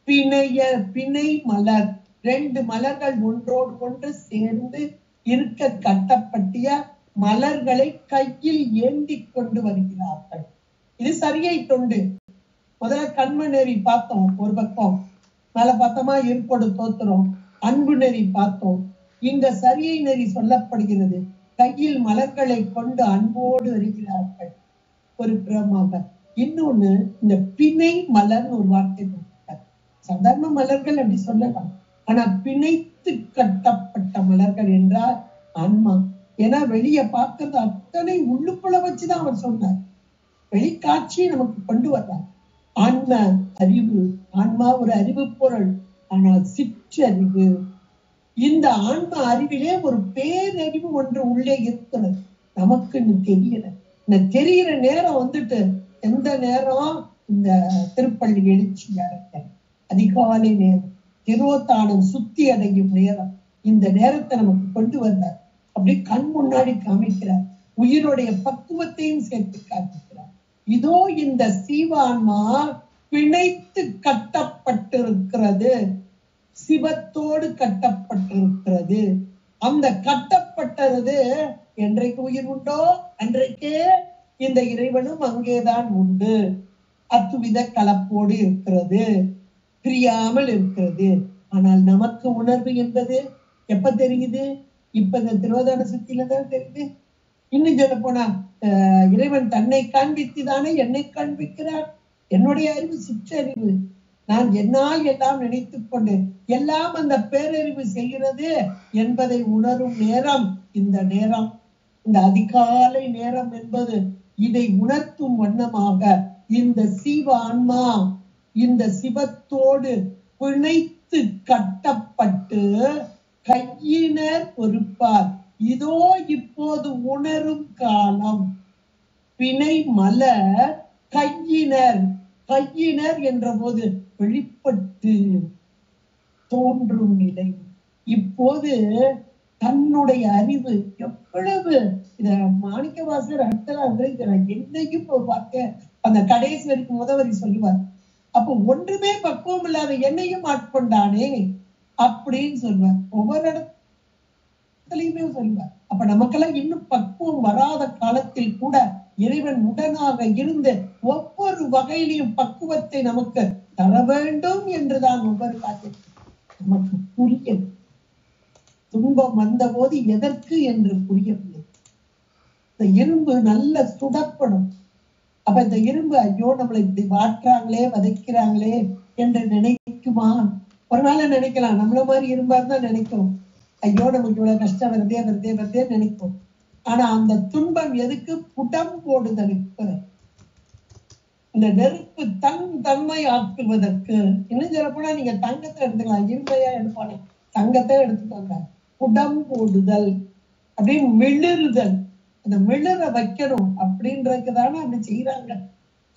பிணை மலர், 2 மலர்கள் ஒன்றோடு ஒன்று சேர்ந்து இருக்க கட்டப்பட்டிய மலர்களை கையில் ஏந்தி கொண்டு வருகிறார்கள். இது சரியை தொண்டு. முதல்ல கண்ம நெறி பார்த்தோம், ஒரு பக்கம் மேல பார்த்தோமா, இருக்கொடு தோத்திரம், அன்பு நெறி பார்த்தோம். இங்க சரியை நெறி சொல்லப்படுகிறது. கையில் மலர்களை கொண்டு அன்போடு வருகிறார்கள் ஒரு புறமாக. இன்னொன்னு, இந்த பிணை மலர்னு ஒரு வார்த்தை கொடுத்தார். சாதாரண மலர்கள் அப்படி சொல்லலாம், ஆனா பிணைத்து கட்டப்பட்ட மலர்கள் என்றால் ஆன்மா. ஏன்னா வெளிய பார்க்கறது அத்தனை உள்ளுக்குள்ள வச்சுதான் அவர் சொன்னார். வெளிக்காட்சியை நமக்கு கொண்டு வர்றார். ஆன்ம அறிவு. ஆன்மா ஒரு அறிவு பொருள், ஆனால் சிற்றறிவு. இந்த ஆன்ம அறிவிலே ஒரு பேரறிவு ஒன்று உள்ளே இருக்கிறது, நமக்கு தெரியல. இந்த தெரிகிற நேரம் வந்துட்டு எந்த நேரம்? இந்த திருப்பள்ளி எழுச்சி நேரத்தில் அதிகாலை நேரம், திருவோத்தானம் சுத்தி அடையும் நேரம். இந்த நேரத்தை நமக்கு கொண்டு வந்தார், அப்படி கண் முன்னாடி காமிக்கிறார். உயிருடைய பக்குவத்தையும் சேர்த்து காமிக்கிறார். இதோ இந்த சீவான்மா பிணைத்து கட்டப்பட்டிருக்கிறது, சிவத்தோடு கட்டப்பட்டிருக்கிறது. அந்த கட்டப்பட்டது என்றைக்கு உயிர் உண்டோ அன்றைக்கே இந்த இறைவனும் அங்கேதான் உண்டு. அத்துவித கலப்போடு இருக்கிறது, பிரியாமல் இருக்கிறது. ஆனால் நமக்கு உணர்வு என்பது எப்ப தெரியுது? இப்ப இந்த திருவோதான சுத்தியில தான் தெரியுது. இன்னும் சொல்ல போனா இறைவன் தன்னை காண்பித்துதானே என்னை காண்பிக்கிறார். என்னுடைய அறிவு சிற்றறிவு. நான் என்னால் எல்லாம் நினைத்துக் கொண்டு எல்லாம் அந்த பேரறிவு செய்கிறது என்பதை உணரும் நேரம் இந்த நேரம், இந்த அதிகாலை நேரம் என்பது இதை உணர்த்தும் வண்ணமாக இந்த சீவ ஆன்மா இந்த சிவத்தோடு பிணைத்து கட்டப்பட்டு கையினர் பொறுப்பார். இதோ இப்போது உணரும் காலம். பிணை மலர் கையினர். கையினர் என்ற போது வெளிப்பட்டு தோன்றும் நிலை. இப்போது தன்னுடைய அறிவு எவ்வளவு, இத மாணிக்கவாசகர் அடுத்த என்னையும் ஒரு வார்த்தை அந்த கடைசி வரைக்கும் முதவரி சொல்லுவார். அப்ப ஒன்றுமே பக்குவம் இல்லாத என்னையும் ஆட்கொண்டானே அப்படின்னு சொல்வார். ஒவ்வொரு இடத்துலயுமே சொல்வார். அப்ப நமக்கெல்லாம் இன்னும் பக்குவம் வராத காலத்தில் கூட இறைவன் உடனாக இருந்து ஒவ்வொரு வகையிலையும் பக்குவத்தை நமக்கு தர வேண்டும் என்றுதான் ஒவ்வொரு காலத்தில் நமக்கு புரியல. துன்பம் வந்த போது எதற்கு என்று புரியவில்லை. இந்த இரும்பு நல்ல சுடப்படும். அப்ப இந்த இரும்பு ஐயோ நம்மளை இப்படி வாட்டுறாங்களே வதைக்கிறாங்களே என்று நினைக்குமா? ஒரு நாள நினைக்கலாம். நம்மள மாதிரி இரும்பா தான் நினைக்கும், ஐயோ நமக்கு இவ்வளவு கஷ்டம் வருதே வருதே வருதே நினைக்கும். ஆனா அந்த துன்பம் எதுக்கு? புடம் போடுதலுக்கு, இந்த நெருப்பு தன்மை ஆக்குவதற்கு. இன்னும் சொல்ல போனா நீங்க தங்கத்தை எடுத்துக்கலாம், இரும்பையா எடுப்பாங்க, தங்கத்தை எடுத்துக்கோங்க. புடம் போடுதல் அப்படின்னு மிளிறுதல், அந்த மிளிர வைக்கணும் அப்படின்றதுக்கு தானே அப்படி செய்யறாங்க.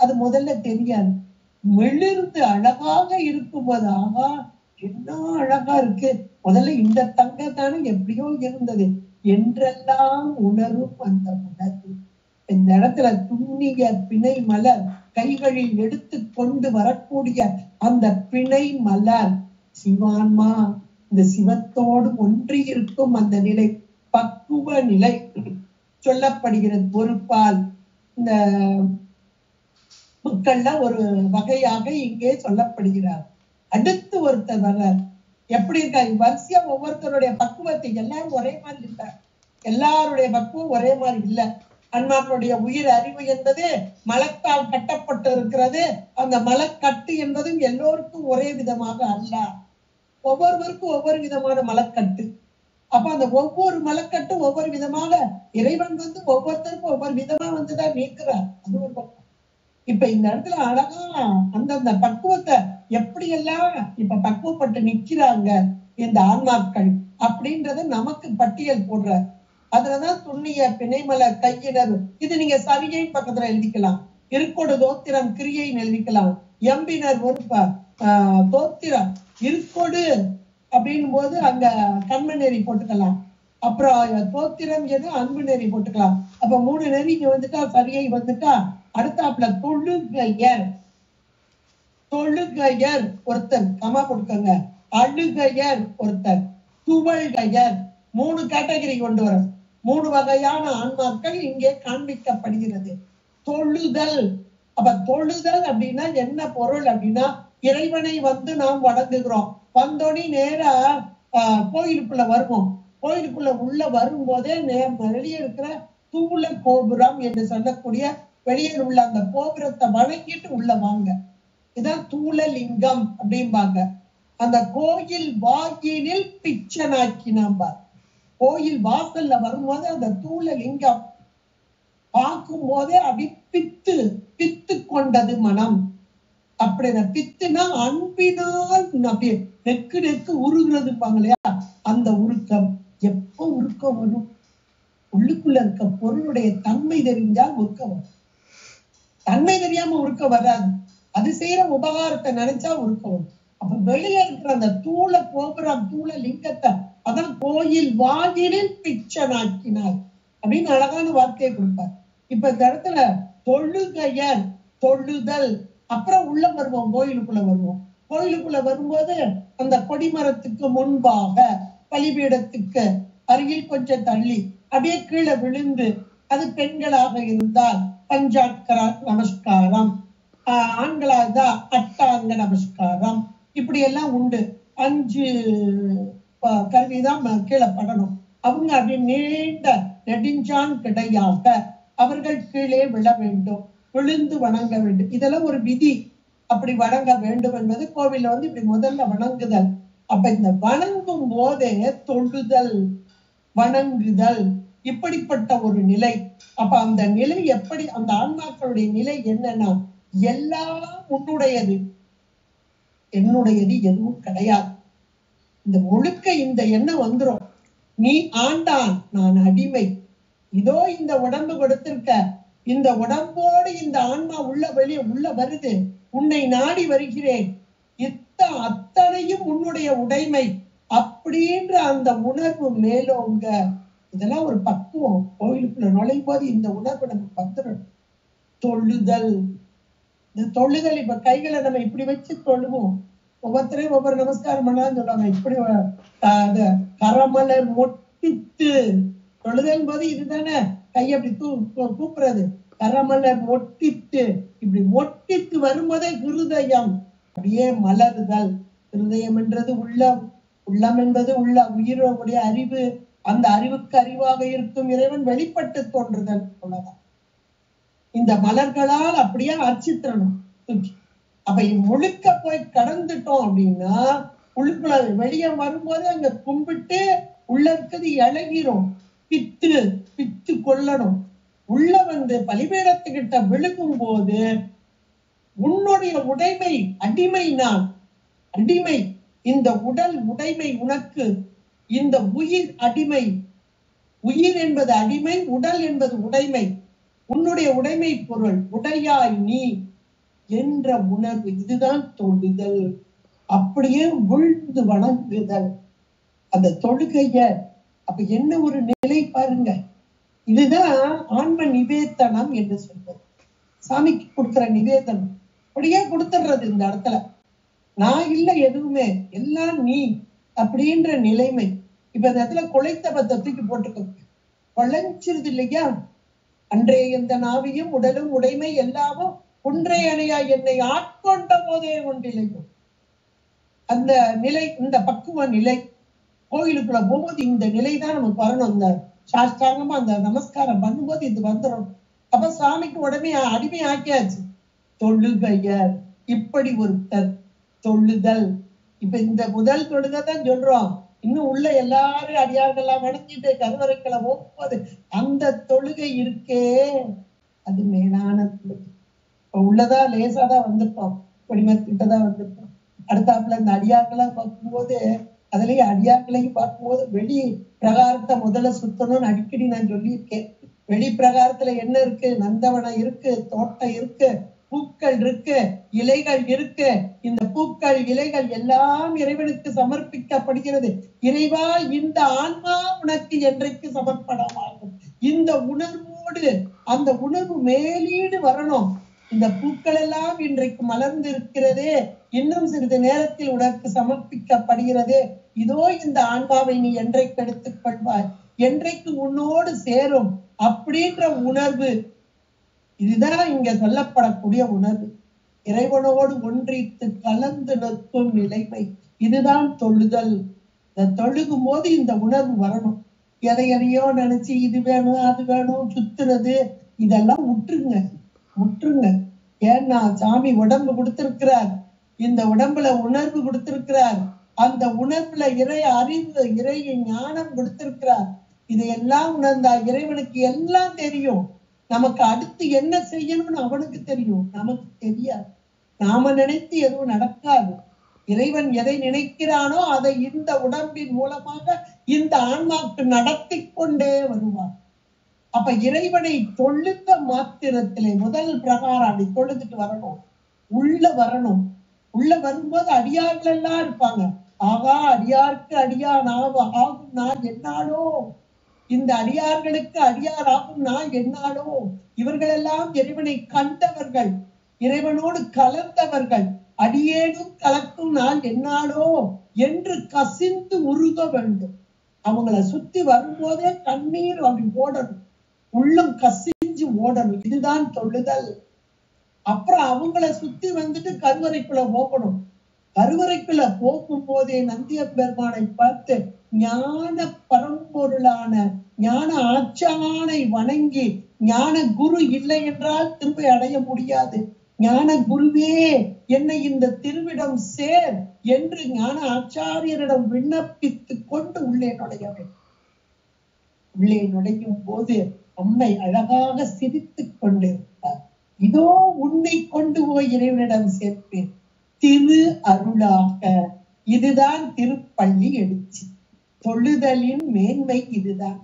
அது முதல்ல தெரியாது. மிளிர்ந்து அழகாக இருக்கும்போது ஆகா என்ன அழகா இருக்கு, முதல்ல இந்த தங்கம் தானே எப்படியோ இருந்தது என்றெல்லாம் உணரும் அந்த உணர்வு. இந்த இடத்துல துண்ணிய பிணை மலர் கைகளில் எடுத்து கொண்டு வரக்கூடிய அந்த பிணை மலர் சிவான்மா, இந்த சிவத்தோடு ஒன்றி இருக்கும் அந்த நிலை, பக்குவ நிலை சொல்லப்படுகிறது. பொறுப்பால் இந்த மக்கள்ல ஒரு வகையாக இங்கே சொல்லப்படுகிறார். அடுத்து ஒருத்தர் வர்றார். எப்படி இருக்கா? வரிசையா ஒவ்வொருத்தருடைய பக்குவத்தை, எல்லாரும் ஒரே மாதிரி இல்ல, எல்லாருடைய பக்குவம் ஒரே மாதிரி இல்ல. அன்மாக்களுடைய உயிர் அறிவு என்பது மலத்தால் கட்டப்பட்டு இருக்கிறது. அந்த மலக்கட்டு என்பதும் எல்லோருக்கும் ஒரே விதமாக அல்ல, ஒவ்வொருவருக்கும் ஒவ்வொரு விதமான மலக்கட்டு. அப்ப அந்த ஒவ்வொரு மலக்கட்டும் ஒவ்வொரு விதமாக இறைவன் வந்து ஒவ்வொருத்தருக்கும் ஒவ்வொரு விதமா வந்துதான் நீக்கிறார். அது ஒரு பக்கம். இப்ப இந்த இடத்துல அழகா அந்தந்த பக்குவத்தை எப்படி எல்லாம் இப்ப பக்குவப்பட்டு நிக்கிறாங்க இந்த ஆன்மாக்கள் அப்படின்றத நமக்கு பட்டியல் போடுறார். அதுலதான் துண்ணிய பிணைமலர் கையினர். இது நீங்க சரியை பக்கத்துல எழுதிக்கலாம், இருக்கோடு தோத்திரம் கிரியைன்னு எழுதிக்கலாம். எம்பினர் ஒரு தோத்திரம் இருக்கோடு அப்படின்னும் போது அங்க கண்ம நெறி போட்டுக்கலாம். அப்புறம் தோத்திரம் எது அன்பு நெறி போட்டுக்கலாம். அப்ப 3 நெறி இங்க வந்துட்டா சரியை வந்துட்டா. அடுத்தாப்புல தொழுகையர், தொழுகையர் ஒருத்தர் கமா கொடுக்கங்க, அழுகையர் ஒருத்தர், துவழ்கையர். 3 கேட்டகரி கொண்டு வர 3 வகையான ஆன்மாக்கள் இங்கே காண்பிக்கப்படுகிறது. தொழுதல். அப்ப தொழுதல் அப்படின்னா என்ன பொருள் அப்படின்னா, இறைவனை வந்து நாம் வணங்குகிறோம். வந்தோடனே நேரா கோயிலுக்குள்ள வருவோம். கோயிலுக்குள்ள உள்ள வரும்போதே வெளியே இருக்கிற தூள கோபுரம் என்று சொல்லக்கூடிய வெளியே உள்ள அந்த கோபுரத்தை வணங்கிட்டு உள்ள வாங்க. இதான் தூளலிங்கம் அப்படிம்பாங்க. அந்த கோயில் வாயிலில் பிச்சனாக்கினாம்பார். கோயில் வாசல்ல வரும்போது அந்த தூளலிங்கம் பார்க்கும் போதே அப்படி பித்து கொண்டது மனம். அப்படின்னா பித்துனா அன்பினால் அப்படியே நெக்கு நெக்கு உருகுறதுப்பாங்க இல்லையா, அந்த உருக்கம். எப்போ உருக்கம் வரும்? உள்ளுக்குள்ள இருக்க பொருளுடைய தன்மை தெரிஞ்சால் உருக்கம் வரும். தன்மை தெரியாம உருக்கம் வராது. அது செய்யற உபகாரத்தை நினைச்சா உருக்கம் வரும். அப்ப வெளியே இருக்கிற அந்த தூள கோபுரம், தூள லிங்கத்தை அதான் கோயில் வாயிலில் பிச்சனாக்கினார் அப்படின்னு அழகான வார்த்தையை கொடுப்பார். இப்ப இந்த இடத்துல தொழுகையர், தொழுதல், அப்புறம் உள்ள வருவோம், கோயிலுக்குள்ள வருவோம். கோயிலுக்குள்ள வரும்போது அந்த கொடிமரத்துக்கு முன்பாக பலிபீடத்துக்கு அருகில் கொஞ்சம் தள்ளி அப்படியே கீழே விழுந்து, அது பெண்களாக இருந்தால் பஞ்சாட்கர நமஸ்காரம், ஆண்களாக அட்டாங்க நமஸ்காரம், இப்படி எல்லாம் உண்டு. 5 கருவிதான் கீழே படணும். அவங்க அப்படி நீண்ட நெடுஞ்சான் கிடையாக அவர்கள் கீழே விழ வேண்டும், விழுந்து வணங்க வேண்டும். இதெல்லாம் ஒரு விதி. அப்படி வணங்க வேண்டும் என்பது கோவில்ல இப்படி முதல்ல வணங்குதல். அப்ப இந்த வணங்கும் போதே தொழுதல், வணங்குதல், இப்படிப்பட்ட ஒரு நிலை. அப்ப அந்த நிலை எப்படி, அந்த ஆன்மாக்களுடைய நிலை என்னன்னா, எல்லாம் உன்னுடையது, என்னுடையது எதுவும் கிடையாது. இந்த முழுக்க இந்த எண்ணம் வந்துரும். நீ ஆண்டான், நான் அடிமை. இதோ இந்த உடம்பு கொடுத்திருக்க, இந்த உடம்போடு இந்த ஆன்மா உள்ள வெளியே உள்ள வருது, உன்னை நாடி வருகிறேன், அத்தனையும் உன்னுடைய உடைமை அப்படின்ற அந்த உணர்வு மேலோங்க. இதெல்லாம் ஒரு பக்குவம். கோயிலுக்குள்ள நுழையும் போது இந்த உணர்வு நமக்கு வந்துடும். தொழுதல், இந்த தொழுதல், இப்ப கைகளை நம்ம இப்படி வச்சு தொழுவோம். ஒவ்வொருத்தரையும் ஒவ்வொரு நமஸ்காரம் பண்ணான்னு சொல்லுவாங்க. இப்படி கரமலர் மொட்டித்து தொழுதல் போது இதுதானே, கை அப்படி கூப்புறது. கரமலர் மொட்டித்து, இப்படி மொட்டித்து வரும்போதே ஹிருதயம் அப்படியே மலருதல். ஹிருதயம் என்றது உள்ளம், உள்ளம் என்பது உள்ள உயிரோடைய அறிவு. அந்த அறிவுக்கு அறிவாக இருக்கும் இறைவன் வெளிப்பட்டு தோன்றுதல். அவ்வளவுதான். இந்த மலர்களால் அப்படியே அர்ச்சித்தரணும். அப்ப முழுக்க போய் கடந்துட்டோம் அப்படின்னா, உள்ளுக்குள்ள வெளியே வரும்போது அங்க கும்பிட்டு உள்ள இருக்கிறது இழகிரும். பித்து கொள்ளணும். உள்ள பலிபீடத்துக்கிட்ட விழுகும் போது உன்னுடைய உடைமை, அடிமை நான், அடிமை. இந்த உடல் உடைமை உனக்கு, இந்த உயிர் அடிமை. உயிர் என்பது அடிமை, உடல் என்பது உடைமை. உன்னுடைய உடைமை பொருள், உடையாய் நீ என்ற உணர்வு. இதுதான் தொழுதல். அப்படியே விழுந்து வணங்குதல், அந்த தொழுகைய. அப்ப என்ன ஒரு நிலை பாருங்க. இதுதான் ஆன்ம நிவேதனம் என்று சொல்றது. சாமிக்கு கொடுக்கிற நிவேதனம் அப்படியே கொடுத்துடுறது. இந்த இடத்துல நான் இல்லை, எதுவுமே எல்லாம் நீ அப்படின்ற நிலைமை. இப்ப இந்த இடத்துல குலைத்த பத்தத்துக்கு போட்டுக்கோ, குழைஞ்சிருது இல்லையா. அன்றைய இந்த நாவியும் உடலும் உடைமை எல்லாமும் ஒன்றே அணையா என்னை ஆட்கொண்ட போதே ஒன்றிலையும். அந்த நிலை, இந்த பக்குவ நிலை. கோயிலுக்குள்ள போகும்போது இந்த நிலைதான் நமக்கு வரணும். அந்த சாஸ்திராங்கமா அந்த நமஸ்காரம் பண்ணும்போது இது வந்துடும். அப்ப சாமிக்கு உடனே அடிமை ஆக்கியாச்சு. தொழுகையர், இப்படி ஒருத்தர் தொழுதல். இப்ப இந்த முதல் தொழுதான் சொல்றோம். இன்னும் உள்ள எல்லாரும் அடியார்கள்லாம் வணங்கிட்டு கருவறைக்களை போகும்போது அந்த தொழுகை இருக்கே, அது மேலான தொழுகை. இப்ப உள்ளதா லேசாதான் வந்திருப்போம், கொடிமத்திட்டதான் வந்திருப்போம். அடுத்தாப்புல இந்த அடியார்கள்லாம் பார்க்கும்போது, அதுலயே அடியார்களையும் பார்க்கும்போது வெளி பிரகாரத்தை முதல்ல சுத்தணும்னு அடிக்கடி நான் சொல்லியிருக்கேன். வெளி பிரகாரத்துல என்ன இருக்கு? நந்தவனம் இருக்கு, தோட்டம் இருக்கு, பூக்கள் இருக்கு, இலைகள் இருக்கு. இந்த பூக்கள் இலைகள் எல்லாம் இறைவனுக்கு சமர்ப்பிக்கப்படுகிறது. இறைவா, இந்த ஆன்மா உனக்கு என்றைக்கு சமர்ப்பணமாகும்? இந்த உணர்வோடு அந்த உணர்வு மேலீடு வரணும். இந்த பூக்கள் எல்லாம் இன்றைக்கு மலர்ந்து இருக்கிறதே, இன்னும் சிறிது நேரத்தில் உனக்கு சமர்ப்பிக்கப்படுகிறது. இதோ இந்த ஆன்மாவை நீ என்றைக்கு எடுத்துக் கொள்வாய், என்றைக்கு உன்னோடு சேரும் அப்படின்ற உணர்வு. இதுதான் இங்க சொல்லப்படக்கூடிய உணர்வு. இறைவனோடு ஒன்றித்து கலந்து நிற்கும் நிலைமை. இதுதான் தொழுதல். இந்த தொழுகும் போது இந்த உணர்வு வரணும். எதையோ நினைச்சு இது வேணும் அது வேணும் சுத்துறது, இதெல்லாம் முற்றுங்க. ஏன்னா சாமி உடம்பு கொடுத்திருக்கிறார், இந்த உடம்புல உணர்வு கொடுத்திருக்கிறார், அந்த உணர்வுல இறை அறிவு, இறை ஞானம் கொடுத்திருக்கிறார். இதையெல்லாம் உணர்ந்தா இறைவனுக்கு எல்லாம் தெரியும். நமக்கு அடுத்து என்ன செய்யணும்னு அவனுக்கு தெரியும், நமக்கு தெரியாது. நாம நினைத்து எதுவும் நடக்காது. இறைவன் எதை நினைக்கிறானோ அதை இந்த உடம்பின் மூலமாக இந்த ஆன்மாக்கு நடத்தி கொண்டே வருவார். அப்ப இறைவனை தொழுத மாத்திரத்திலே முதல் பிரகாரம் அப்படி தொழுதுட்டு வரணும், உள்ள வரணும். உள்ள வரும்போது அடியார்கள் எல்லாம் இருப்பாங்க. ஆகா, அடியாருக்கு அடியார் ஆகும் நான் என்னாலோ, இந்த அடியார்களுக்கு அடியார் ஆகும் நான் என்னாலோ. இவர்கள் எல்லாம் இறைவனை கண்டவர்கள், இறைவனோடு கலந்தவர்கள். அடியேனும் கலக்கும் நான் என்னாலோ என்று கசிந்து உருக வேண்டும். அவங்கள சுத்தி வரும்போதே கண்ணீர் அப்படி ஓடணும், உள்ளம் கசிஞ்சு ஓடணும். இதுதான் தொழுதல். அப்புறம் அவங்கள சுத்தி வந்துட்டு கருவறைக்குள்ள போகணும். கருவறைக்குள்ள போகும் போதே நந்திய பெருமானை பார்த்து ஞான பரம்பொருளான ஞான ஆச்சானை வணங்கி, ஞான குரு இல்லை என்றால் திரும்ப அடைய முடியாது. ஞான குருவே என்னை இந்த திருவிடம் சேர் என்று ஞான ஆச்சாரியரிடம் விண்ணப்பித்து கொண்டு உள்ளே நுழைய வேண்டும். உள்ளே நுழையும் போது அம்மை அழகாக சிரித்துக் கொண்டிருப்பார். இதோ உன்னை கொண்டு போய் இறைவனிடம் சேர்ப்பேன், திரு அருளாக. இதுதான் திருப்பள்ளி எழுச்சி. தொழுதலின் மேன்மை இதுதான்.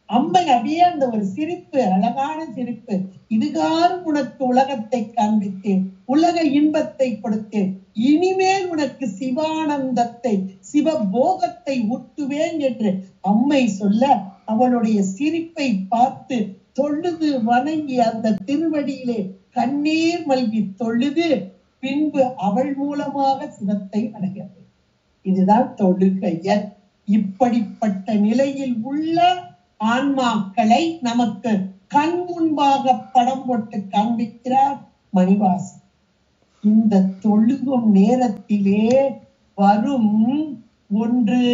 அம்மை அப்படியே அந்த ஒரு சிரிப்பு, அழகான சிரிப்பு. இதுகாரும் உனக்கு உலகத்தை காண்பித்தேன், உலக இன்பத்தை கொடுத்தேன், இனிமேல் உனக்கு சிவானந்தத்தை சிவபோகத்தை ஊட்டுவேன் என்று அம்மை சொல்ல, அவளுடைய சிரிப்பை பார்த்து தொழுது வணங்கி அந்த திருவடியிலே கண்ணீர் மல்கி தொழுது பின்பு அவள் மூலமாக சிவத்தை அடைகிறது. இதுதான் தொழுகையர். இப்படிப்பட்ட நிலையில் உள்ள ஆன்மாக்களை நமக்கு கண் முன்பாக படம் போட்டு காண்பிக்கிறார் மணிவாசன். இந்த தொழுகும் நேரத்திலே வரும் ஒன்று,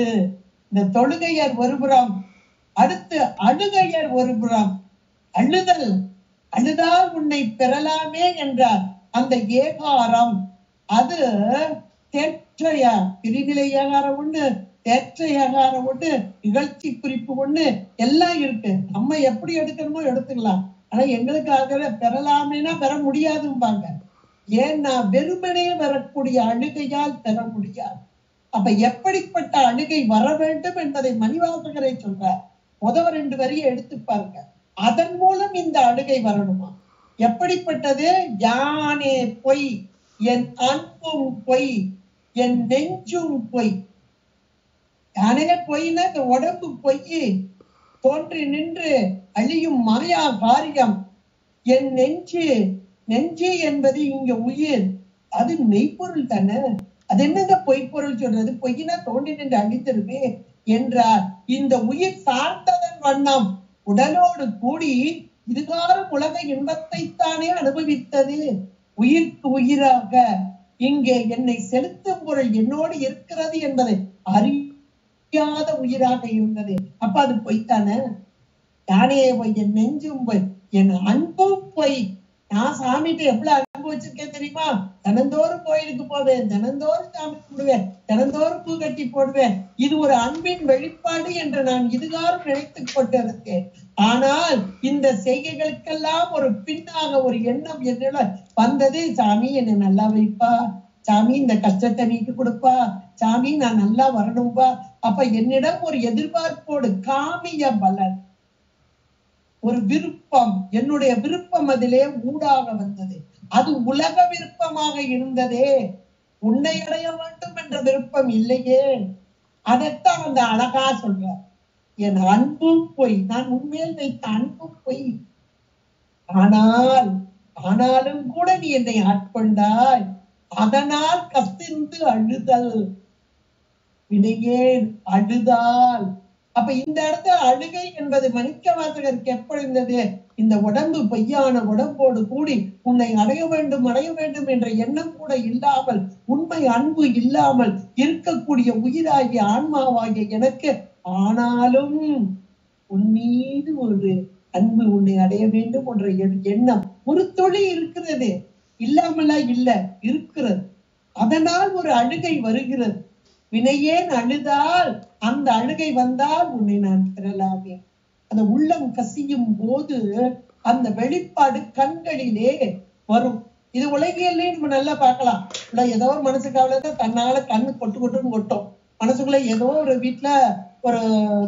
இந்த தொழுகையர் ஒருபுறம், அடுத்து அழுகையர் ஒருபுறம். அழுதல், அழுதால் உன்னை பெறலாமே என்றார். அந்த ஏகாரம் அது தேற்றைய பிரிநிலை ஏகாரம் ஒண்ணு, தேற்ற ஏகாரம் ஒண்ணு, நிகழ்ச்சி குறிப்பு ஒண்ணு, எல்லாம் இருக்கு. நம்ம எப்படி எடுக்கணுமோ எடுத்துக்கலாம். ஆனா எங்களுக்காக பெறலாமேனா பெற முடியாதும்பாங்க. ஏன்னா வெறுமனே வரக்கூடிய அழுகையால் பெற முடியாது. அப்ப எப்படிப்பட்ட அழுகை வர வேண்டும் என்பதை மணிவாசகரை சொல்றார். முதல் 2 வரியை எடுத்து பாருங்க. அதன் மூலம் இந்த அழுகை வரணுமா? எப்படிப்பட்டது? யானே பொய், என் அன்பும் பொய், என் நெஞ்சும் பொய். யானே பொய்னா இந்த உடம்பு பொய், தோன்றி நின்று அழியும் மாயா காரியம். என் நெஞ்சு, நெஞ்சு என்பது இங்க உயிர், அது மெய்ப்பொருள் தானே. அது என்னங்க பொய்ப்பொருள் சொல்றது? பொய்னா தோன்றி நின்று அழித்திருமே என்றார். இந்த உயிர் சார்ந்ததன் வண்ணம் உடலோடு கூடி இதுகாரும் உலக இன்பத்தை தானே அனுபவித்தது. உயிர்க்கு உயிராக இங்கே என்னை செலுத்தும் பொருள் என்னோடு இருக்கிறது என்பதை அறியாத உயிராக இருந்தது. அப்ப அது பொய்த்தானே. யானே பொய், என் நெஞ்சும் பொய், என் அன்பும் பொய். நான் சாமிகிட்ட எவ்வளவு அன்பு வச்சிருக்கேன் தெரியுமா? தினந்தோறும் கோயிலுக்கு போவேன், தினந்தோறும் சாமி கும்பிடுவேன், தினந்தோறும் பூ கட்டி போடுவேன். இது ஒரு அன்பின் வெளிப்பாடு என்று நான் இதுகாரும் நினைத்துக் கொண்டிருக்கேன். ஆனால் இந்த செய்கைகளுக்கெல்லாம் ஒரு பின்னாக ஒரு எண்ணம் என்னோட வந்தது. சாமி என்னை நல்லா வைப்பா, சாமி இந்த கஷ்டத்தை நீக்கி கொடுப்பா, சாமி நான் நல்லா வரணும்பா. அப்ப என்னிடம் ஒரு எதிர்பார்ப்போடு காமிய பலன், ஒரு விருப்பம், என்னுடைய விருப்பம் அதிலே ஊடாக வந்தது. அது உலக விருப்பமாக இருந்ததே, உன்னை அடைய வேண்டும் என்ற விருப்பம் இல்லையே. அதைத்தான் அந்த அழகா சொல்ற. என் அன்பும் பொய், நான் உண்மையில் வைத்த அன்பும் பொய். ஆனாலும் கூட நீ என்னை ஆட்கொண்டாய், அதனால் கசிந்து அழுதல். வினையே அழுதால். அப்ப இந்த இடத்துல அழுகை என்பது மாணிக்கவாசகருக்கு எப்படி இருந்தது? இந்த உடம்பு பொய்யான உடம்போடு கூடி உன்னை அடைய வேண்டும் என்ற எண்ணம் கூட இல்லாமல், உண்மை அன்பு இல்லாமல் இருக்கக்கூடிய உயிராகிய ஆன்மாவாகிய எனக்கு, ஆனாலும் உன் மீது ஒரு அன்பு, உன்னை அடைய வேண்டும் என்ற எண்ணம் ஒரு துளி இருக்கிறது. இல்லாமல இல்ல, இருக்கிறது. அதனால் ஒரு அழுகை வருகிறது. வினையேன் அழுதால், அந்த அழுகை வந்தால் உன்னை நான் பெறலாமே. அந்த உள்ளம் கசியும் போது அந்த வெளிப்பாடு கண்களிலே வரும். இது உலகியல்லையும் நம்ம நல்லா பார்க்கலாம். ஏதோ ஒரு மனசு கவலைதான் தன்னால கண்ணு கொட்டு கொட்டுன்னு கொட்டும். மனசுக்குள்ள ஏதோ ஒரு வீட்டுல ஒரு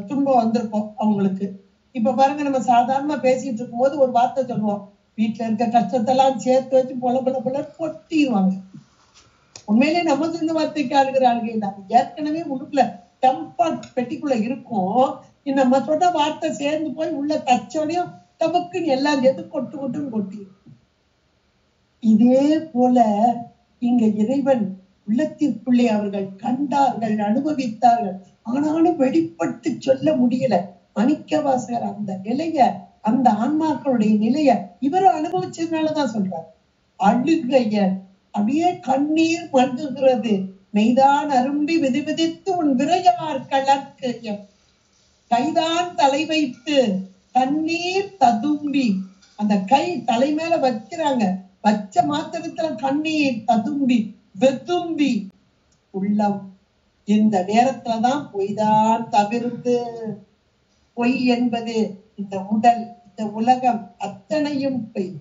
துன்பம் வந்திருக்கும் அவங்களுக்கு. இப்ப பாருங்க, நம்ம சாதாரணமா பேசிட்டு இருக்கும் போது ஒரு வார்த்தை சொல்லுவோம், வீட்டுல இருக்க கஷ்டத்தெல்லாம் சேர்த்து வச்சு பொல கொட்டிடுவாங்க. உண்மையிலேயே நம்ம சொந்த வார்த்தைக்கு அழுகிற அழுகை தான். ஏற்கனவே உள்ளுக்குள்ள டம்பாட் பெட்டிக்குள்ள இருக்கும். நம்ம சொன்ன வார்த்தை சேர்ந்து போய் உள்ள தச்சோடையும் தமக்குன்னு எல்லாம் சேர்த்து கொட்டு கொட்டுன்னு கொட்டி. இதே போல இங்க இறைவன் உள்ளத்திற்குள்ளே அவர்கள் கண்டார்கள், அனுபவித்தார்கள். ஆனாலும் வெளிப்பட்டு சொல்ல முடியல. மாணிக்கவாசகர் அந்த நிலைய, அந்த ஆன்மாக்களுடைய நிலைய இவரும் அனுபவிச்சதுனாலதான் சொல்றார். அழுகைய அப்படியே கண்ணீர் மல்குகிறது. மெய்தான் அரும்பி விதிவிதித்து உன் விரையார் கலக்கு கைதான் தலை வைத்து கண்ணீர் ததும்பி. அந்த கை தலை மேல வைக்கிறாங்க. வச்ச மாத்திரத்துல கண்ணீர் ததும்பி வெதும்பி உள்ளம். இந்த நேரத்துலதான் பொய்தான் தவிர்த்து, பொய் என்பது இந்த உடல், இந்த உலகம் அத்தனையும் பொய்,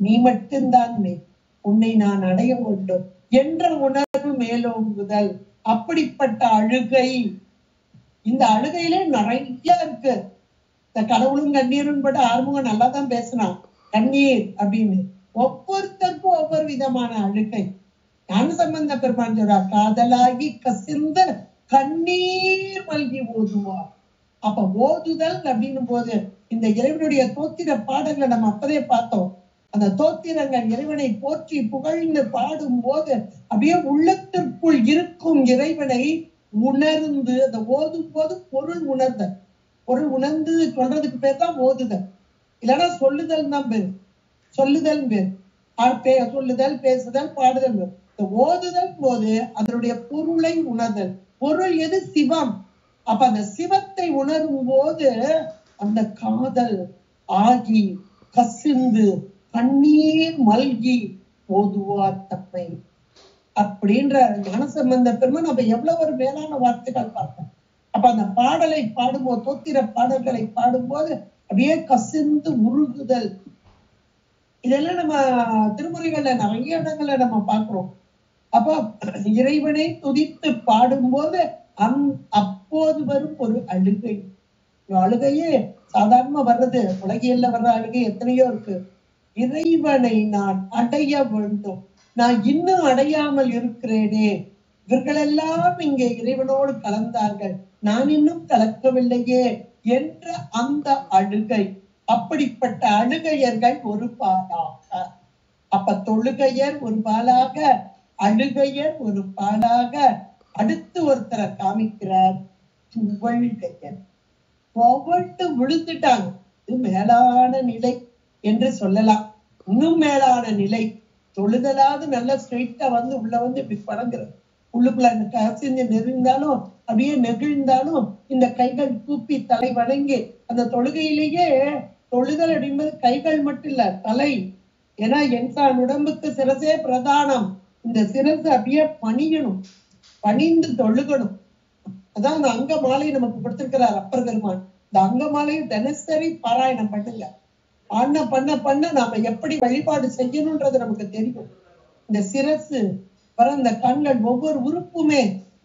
நீ மட்டும்தான் மெய், உன்னை நான் அடைய வேண்டும் என்ற உணர்வு மேலோங்குதல். அப்படிப்பட்ட அழுகை. இந்த அழுகையிலே நிறைய இருக்கு. இந்த கடவுளும் கண்ணீரும் பட ஆறுமுகம் நல்லா தான் பேசினான். கண்ணீர் அப்படின்னு ஒவ்வொருத்தருக்கும் ஒவ்வொரு விதமான அழுகை. ஞானசம்பந்த பெருமான் சொல்றார், காதலாகி கசிந்த கண்ணீர் மல்கி ஓதுவார். அப்ப ஓதுதல் அப்படின்னும் போது இந்த இறைவனுடைய தோத்திர பாடல்களை நம்ம அப்பதே பார்த்தோம். அந்த தோத்திரங்கள் இறைவனை போற்றி புகழ்ந்து பாடும் போது அப்படியே உள்ளத்திற்குள் இருக்கும் இறைவனை உணர்ந்து, அந்த ஓதும் போது பொருள் உணர்தல். பொருள் உணர்ந்து சொல்றதுக்கு பேர் தான் ஓதுதல். இல்லைன்னா சொல்லுதல் தான் பேரு. சொல்லுதல் பேர். சொல்லுதல், பேசுதல், பாடுதல் பேர். ஓதுதல் போது அதனுடைய பொருளை உணர்தல். பொருள் எது? சிவம். அப்ப அந்த சிவத்தை உணரும் போது அந்த காதல் ஆகி கசிந்து கண்ணீர் மல்கி ஓதுவார் தம்மை அப்படின்ற ஞானசம்பந்த பெருமான் நம்ம எவ்வளவு ஒரு மேலான வார்த்தைகள் பார்த்தோம். அப்ப அந்த பாடலை பாடும்போது, தோத்திர பாடல்களை பாடும்போது அப்படியே கசிந்து உருகுதல். இதெல்லாம் நம்ம திருமுறைகள்ல நிறைய இடங்கள்ல நம்ம பார்க்கிறோம். அப்போ இறைவனை துதித்து பாடும்போது அப்போது வரும் ஒரு அழுகை. அழுகையே சாதாரணமா வர்றது, உலகியல்ல வர்ற அழுகை எத்தனையோ இருக்கு. இறைவனை நான் அடைய வேண்டும், நான் இன்னும் அடையாமல் இருக்கிறேனே, இவர்களெல்லாம் இங்கே இறைவனோடு கலந்தார்கள், நான் இன்னும் கலக்கவில்லையே என்ற அந்த அழுகை. அப்படிப்பட்ட அழுகையர்கள் ஒரு பாலாக. அப்ப தொழுகையர் ஒரு பாலாக, அழுகையர் ஒரு பாலாக. அடுத்து ஒருத்தரை காமிக்கிறார், துவழ்கையர். ஒவ்வொட்டு விழுந்துட்டாங்க. இது மேலான நிலை என்று சொல்லலாம். இன்னும் மேலான நிலை. தொழுதலாவது நல்லா ஸ்ட்ரெயிட்டா வந்து உள்ள வந்து இப்படி படங்குறது. உள்ளுக்குள்ள அந்த கசிந்து நெருந்தாலும் அப்படியே நெகிழ்ந்தாலும் இந்த கைகள் கூப்பி தலை வணங்கி அந்த தொழுகையிலேயே தொழுதல் அப்படின்பது கைகள் மட்டும் இல்ல, தலை. ஏன்னா என்சான் உடம்புக்கு சிரசே பிரதானம். இந்த சிரசு அப்படியே பணியணும், பணிந்து தொழுகணும். அதான் அந்த அங்க மாலை நமக்கு கொடுத்திருக்கிறார் அப்பர் பெருமான். இந்த அங்க மாலையை தினசரி பாராயணம் பண்ணுங்க. பண்ண பண்ண பண்ண நாம எப்படி வழிபாடு செய்யணும்ன்றது நமக்கு தெரியும். இந்த சிரசு வர இந்த கண்கள் ஒவ்வொரு உறுப்புமே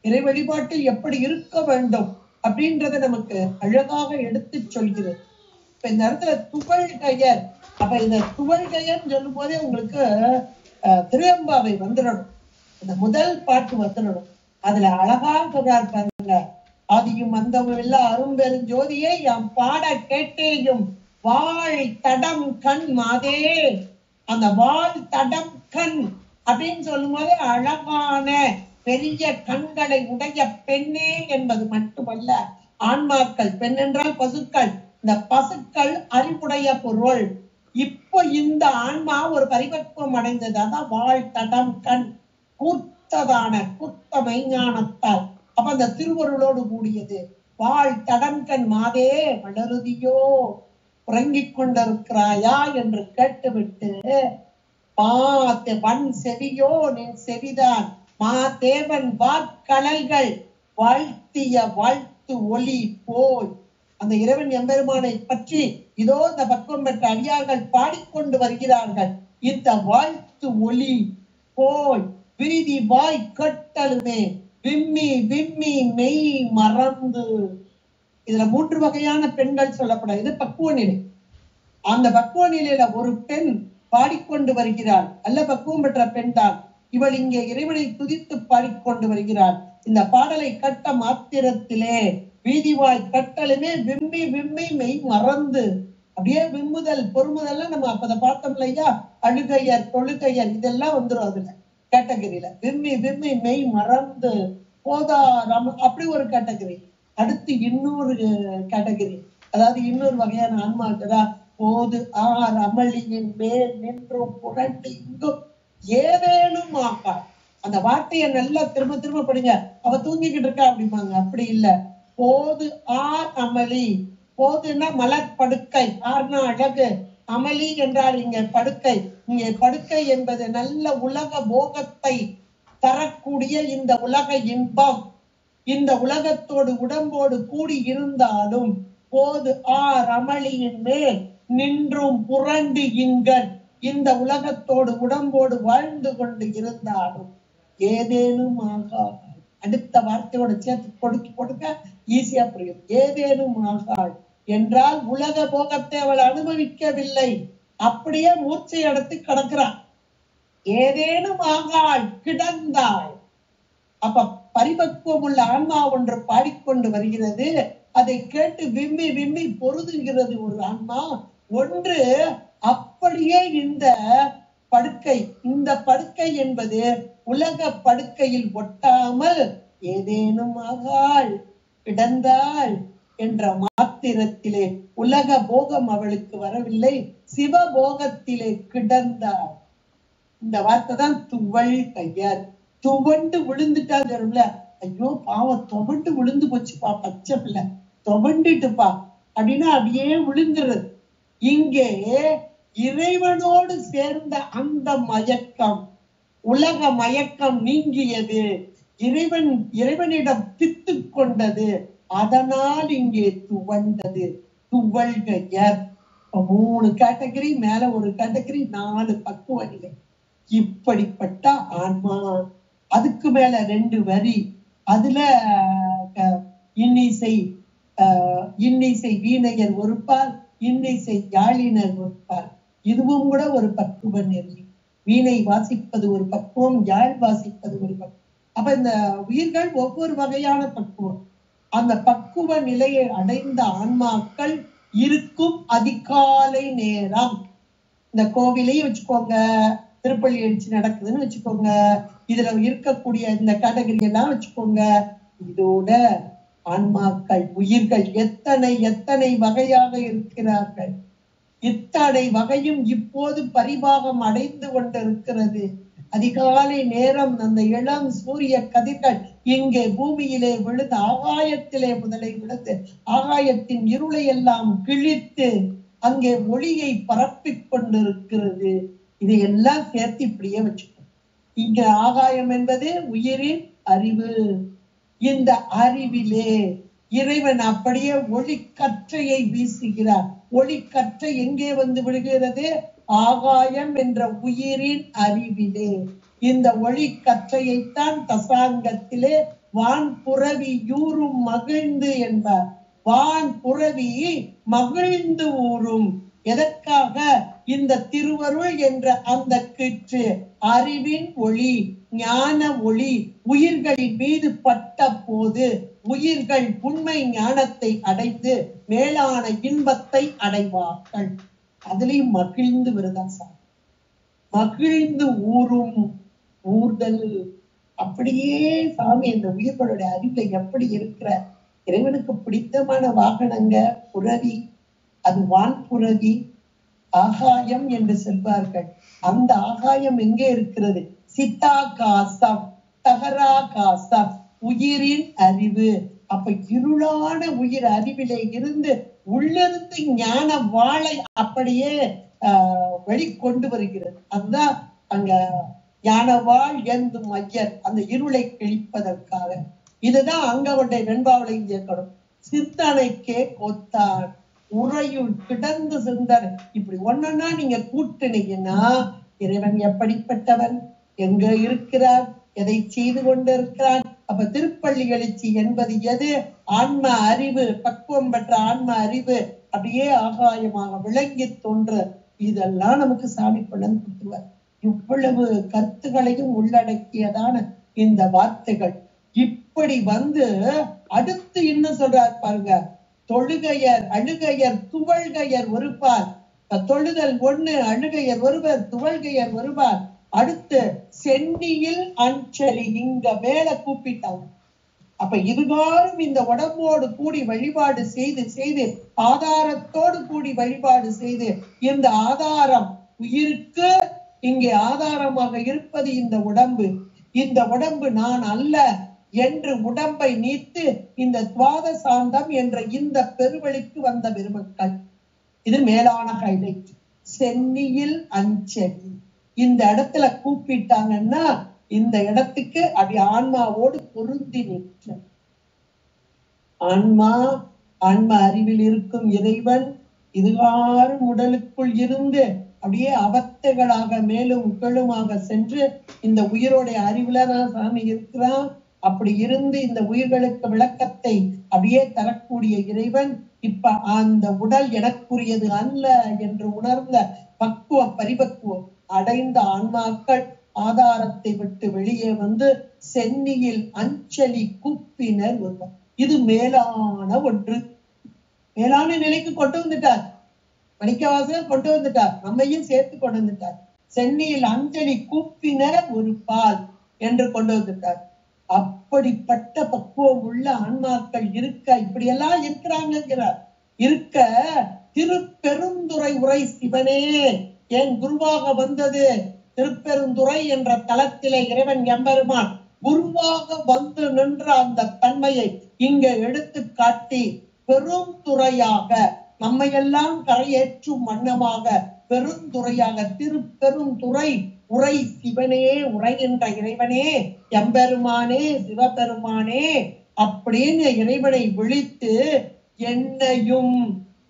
இறை வழிபாட்டில் எப்படி இருக்க வேண்டும் அப்படின்றத நமக்கு அழகாக எடுத்து சொல்கிறது. இப்ப இந்த இடத்துல துவழ்கையர். அப்ப இந்த துவழ்கையர் சொல்லும் போதே உங்களுக்கு திருவெம்பாவை வந்துடணும். அந்த முதல் பாட்டு வந்துடணும். அதுல அழகா சொல்றார் பாருங்க, ஆதியும் அந்தமும் இல்ல அரும்பெருஞ்சோதியை யாம் பாட கேட்டேயும் வாழ் தடம் கண் மாதே. அந்த வாழ் தடம் கண் அப்படின்னு சொல்லும் போதே அழகான பெரிய கண்களை உடைய பெண்ணே என்பது மட்டுமல்ல, ஆன்மாக்கள். பெண் என்றால் பசுக்கள். இந்த பசுக்கள் அறிவுடைய பொருள். இப்போ இந்த ஆன்மா ஒரு பரிபக்குவம் அடைந்தது. அதான் வாழ் தடம் கண், கூர்த்ததான கூர்த்த மெய்ஞானத்தால். அப்ப அந்த திருவருளோடு கூடியது. வாழ் தடம் கண் மாதே வளருதியோ, உறங்கிக் கொண்டிருக்கிறாயா என்று கேட்டுவிட்டு, வன் செவியோ நின் செவிதான் மா தேவன் வாக்கழல்கள் வாழ்த்திய வாழ்த்து ஒளி போய். அந்த இறைவன் எம்பெருமானை பற்றி இதோ இந்த பக்குவம் பெற்ற அடியார்கள் பாடிக்கொண்டு வருகிறார்கள். இந்த வாழ்த்து ஒளி போய் வீதி வாய் கட்டலுமே விம்மி விம்மி மெய் மறந்து. இதுல 3 வகையான பெண்கள் சொல்லப்படாது. இது பக்குவ நிலை. அந்த பக்குவ நிலையில ஒரு பெண் பாடிக்கொண்டு வருகிறாள். அல்ல பக்குவம் பெற்ற பெண் தான் இவள். இங்கே இறைவனை துதித்து பாடிக்கொண்டு வருகிறாள். இந்த பாடலை கட்ட மாத்திரத்திலே வீதிவாய் கட்டலுமே விம்மி விம்மி மெய் மறந்து. அப்படியே விம்முதல் பொறுமுதல் நம்ம அப்ப பார்த்தோம் இல்லையா, அழுகையர் தொழுகையர் இதெல்லாம் வந்துடும் அதுல கேட்டகரியில. விம்மி விம்மி மெய் மறந்து போதாரம் அப்படி ஒரு கேட்டகரி. அடுத்து இன்னொரு கேட்டகரி, அதாவது இன்னொரு வகையான ஆன்மாக்களா போது ஆர் அமளியின் மேல் நின்றும் புரண்டு இங்கும் ஏதேனும் ஆகா. அந்த வார்த்தையை நல்லா திரும்ப திரும்ப படிங்க. அவ தூங்கிக்கிட்டு இருக்கா அப்படிம்பாங்க. அப்படி இல்ல. போது ஆர் அமளி. போதுன்னா மலர் படுக்கை, ஆர்னா அழகு, அமளி என்றால் இங்க படுக்கை. இங்கே படுக்கை என்பது நல்ல உலக போகத்தை தரக்கூடிய இந்த உலக இன்பம். இந்த உலகத்தோடு உடம்போடு கூடி இருந்தாலும் போது ஆர் அமளியின் மேல் நின்றும் புரண்டு இங்கன். இந்த உலகத்தோடு உடம்போடு வாழ்ந்து கொண்டு இருந்தாலும் ஏதேனும் ஆகாள். அடுத்த வார்த்தையோட சேர்த்து கொடுக்க ஈஸியா புரியும். ஏதேனும் ஆகாள் என்றால் உலக போகத்தை அவள் அனுபவிக்கவில்லை, அப்படியே மூச்சை அடைத்து கிடக்கிறாள். ஏதேனும் ஆகாள் கிடந்தாள். அப்ப பரிபக்குவம் உள்ள ஆன்மா ஒன்று பாடிக்கொண்டு வருகிறது. அதை கேட்டு விம்மி விம்மி பொருதுகிறது ஒரு ஆன்மா ஒன்று. அப்படியே இந்த படுக்கை என்பது உலக படுக்கையில் ஒட்டாமல் ஏதேனும் ஆகாள் கிடந்தாள் என்ற மாத்திரத்திலே உலக போகம் அவளுக்கு வரவில்லை, சிவபோகத்திலே கிடந்தாள். இந்த வார்த்தை தான் துவள் கையர். துவண்டு விழுந்துட்டாங்க. ஐயோ பாவம் துவண்டு விழுந்து போச்சுப்பா, பச்சை பிள்ளை துவண்டுட்டுப்பா அப்படின்னா அப்படியே விழுந்துறது. இங்கே இறைவனோடு சேர்ந்த அந்த மயக்கம், உலக மயக்கம் நீங்கியது, இறைவனிடம் பித்து கொண்டது, அதனால் இங்கே துவண்டது. துவள்கையர் 3 கேட்டகரி, மேல ஒரு கேட்டகரி, 4 பக்குவ நிலை. இப்படிப்பட்ட ஆன்மா. அதுக்கு மேல 2 வரி. அதுல இன்னிசை வீணையர் ஒருப்பால், இன்னிசை யாழினர் ஒருப்பால். இதுவும் கூட ஒரு பக்குவ நிலை. வீணை வாசிப்பது ஒரு பக்குவம், யாழ் வாசிப்பது ஒரு பக்குவம். அப்ப இந்த உயிர்கள் ஒவ்வொரு வகையான பக்குவம். அந்த பக்குவ நிலையை அடைந்த ஆன்மாக்கள் இருக்கும் அதிகாலை நேரம். இந்த கோவிலையும் வச்சுக்கோங்க, திருப்பள்ளி எழுச்சி நடக்குதுன்னு வச்சுக்கோங்க, இதுல இருக்கக்கூடிய இந்த கேட்டகரி எல்லாம் வச்சுக்கோங்க. இதோட ஆன்மாக்கள் உயிர்கள் எத்தனை வகையாக இருக்கிறார்கள். இத்தனை வகையும் இப்போது பரிபாகம் அடைந்து கொண்டிருக்கிறது. அதிகாலை நேரம் அந்த இளம் சூரிய கதிர்கள் இங்கே பூமியிலே விழுந்து ஆகாயத்திலே முதலை விழுந்து ஆகாயத்தின் இருளை எல்லாம் கிழித்து அங்கே ஒளியை பரப்பிக் கொண்டிருக்கிறது. இதையெல்லாம் சேர்த்து இப்படியே வச்சுக்கணும். இங்க ஆகாயம் என்பது உயிரின் அறிவு. இந்த அறிவிலே இறைவன் அப்படியே ஒளிக்கற்றையை வீசுகிறார். ஒளிக்கற்றை எங்கே வந்து விடுகிறது? ஆகாயம் என்ற உயிரின் அறிவிலே. இந்த ஒளிக்கற்றையைத்தான் தசாங்கத்திலே வான் புறவி யூரும் மகிழ்ந்து என்பார். வான் புறவி மகிழ்ந்து ஊரும். எதற்காக? இந்த திருவருள் என்ற அந்த கீற்று அறிவின் ஒளி, ஞான ஒளி உயிர்களின் மீது பட்ட போது உயிர்கள் உண்மை ஞானத்தை அடைந்து மேலான இன்பத்தை அடைவார்கள். அதுலயும் மகிழ்ந்து வருதா சார், மகிழ்ந்து ஊரும். ஊர்தல் அப்படியே சாமி இந்த உயிர்களுடைய அறிவுல எப்படி இருக்கிற இறைவனுக்கு பிடித்தமான வாகனங்க புரவி, அது வான் புரவி. ஆகாயம் என்று சொல்வார்கள். அந்த ஆகாயம் எங்கே இருக்கிறது? சித்தாகாசம், தகராகாசம், உயிரின் அறிவு. அப்ப இருளான உயிர் அறிவிலே இருந்து உள்ளிருந்து ஞான வாளை அப்படியே வெளிக்கொண்டு வருகிறது. அதுதான் அங்க ஞானவாள் எந்து மையர், அந்த இருளை கிழிப்பதற்காக. இதுதான் அங்க கொண்டே வெண்பாவளையும் சேர்க்கணும். சிந்தனைக்கே கொத்தான் உறையுள் கிடந்து சிந்தனை. இப்படி ஒன்னா நீங்க கூட்டுனீங்கன்னா இறைவன் எப்படிப்பட்டவன், எங்க இருக்கிறார், எதை செய்து கொண்டிருக்கிறான். அப்ப திருப்பள்ளி எழுச்சி என்பது எது? ஆன்ம அறிவு, பக்குவம் பெற்ற ஆன்ம அறிவு அப்படியே ஆகாயமாக விளங்கி தோன்ற. இதெல்லாம் நமக்கு சாமி கொண்டு கொடுத்துருவார். இவ்வளவு கருத்துகளையும் உள்ளடக்கியதான இந்த வார்த்தைகள். இப்படி அடுத்து இன்னும் சொல்றார் பாருங்க, தொழுகையர் அழுகையர் துவள்கையர் ஒருபார். தொழுதல் ஒண்ணு, அழுகையர் ஒருவர், துவள்கையர் ஒருவர். அடுத்து சென்னியில் அஞ்சலி, இங்க மேல கூப்பிட்டாங்க. அப்ப இதுகாரும் இந்த உடம்போடு கூடி வழிபாடு செய்து செய்து ஆதாரத்தோடு கூடி வழிபாடு செய்து, இந்த ஆதாரம் உயிருக்கு இங்கே ஆதாரமாக இருப்பது இந்த உடம்பு. இந்த உடம்பு நான் அல்ல என்று உடம்பை நீத்து இந்த துவாத சாந்தம் என்ற இந்த பெருவழிக்கு வந்த பெருமக்கள். இது மேலான ஹைலைட். சென்னியில் அஞ்சலி இந்த இடத்துல கூப்பிட்டாங்கன்னா இந்த இடத்துக்கு அப்படி ஆன்மாவோடு பொருந்தி நிற்க. ஆன்மா அறிவில் இருக்கும் இறைவன் இதுகாரும் உடலுக்குள் இருந்து அப்படியே அவத்தைகளாக மேலும் கீழுமாக சென்று இந்த உயிரோடைய அறிவுல தான் சாமி இருக்கிறான். அப்படி இருந்து இந்த உயிர்களுக்கு விளக்கத்தை அப்படியே தரக்கூடிய இறைவன் இப்ப அந்த உடல் எனக்குரியது அல்ல என்று உணர்ந்த பக்குவம் பரிபக்குவம் அடைந்த ஆன்மாக்கள் ஆதாரத்தை விட்டு வெளியே சென்னியில் அஞ்சலி கூப்பினர் ஒருவர். இது மேலான ஒன்று. மேலான நிலைக்கு கொண்டு வந்துட்டார். மணிக்கவாசகர் கொண்டு வந்துட்டார், நம்மையும் சேர்த்து கொண்டு வந்துட்டார். சென்னியில் அஞ்சலி கூப்பினர் ஒரு பால் என்று கொண்டு வந்துட்டார். அப்படிப்பட்ட பக்குவம் உள்ள ஆன்மாக்கள் இருக்க இப்படியெல்லாம் இருக்கிறாங்கிறார். இருக்க திருப்பெருந்துறை உரை சிவனே என் குருவாக வந்தது. திருப்பெருந்துறை என்ற தலத்திலே இறைவன் எம்பெருமான் குருவாக வந்து நின்ற அந்த தன்மையை இங்க எடுத்து காட்டி பெருந்துறையாக நம்மையெல்லாம் கரையேற்றும் வண்ணமாக பெருந்துறையாக திருப்பெருந்துறை உரை சிவனே, உரை என்ற இறைவனே, எம்பெருமானே, சிவபெருமானே அப்படின்னு இறைவனை விழித்து என்னையும்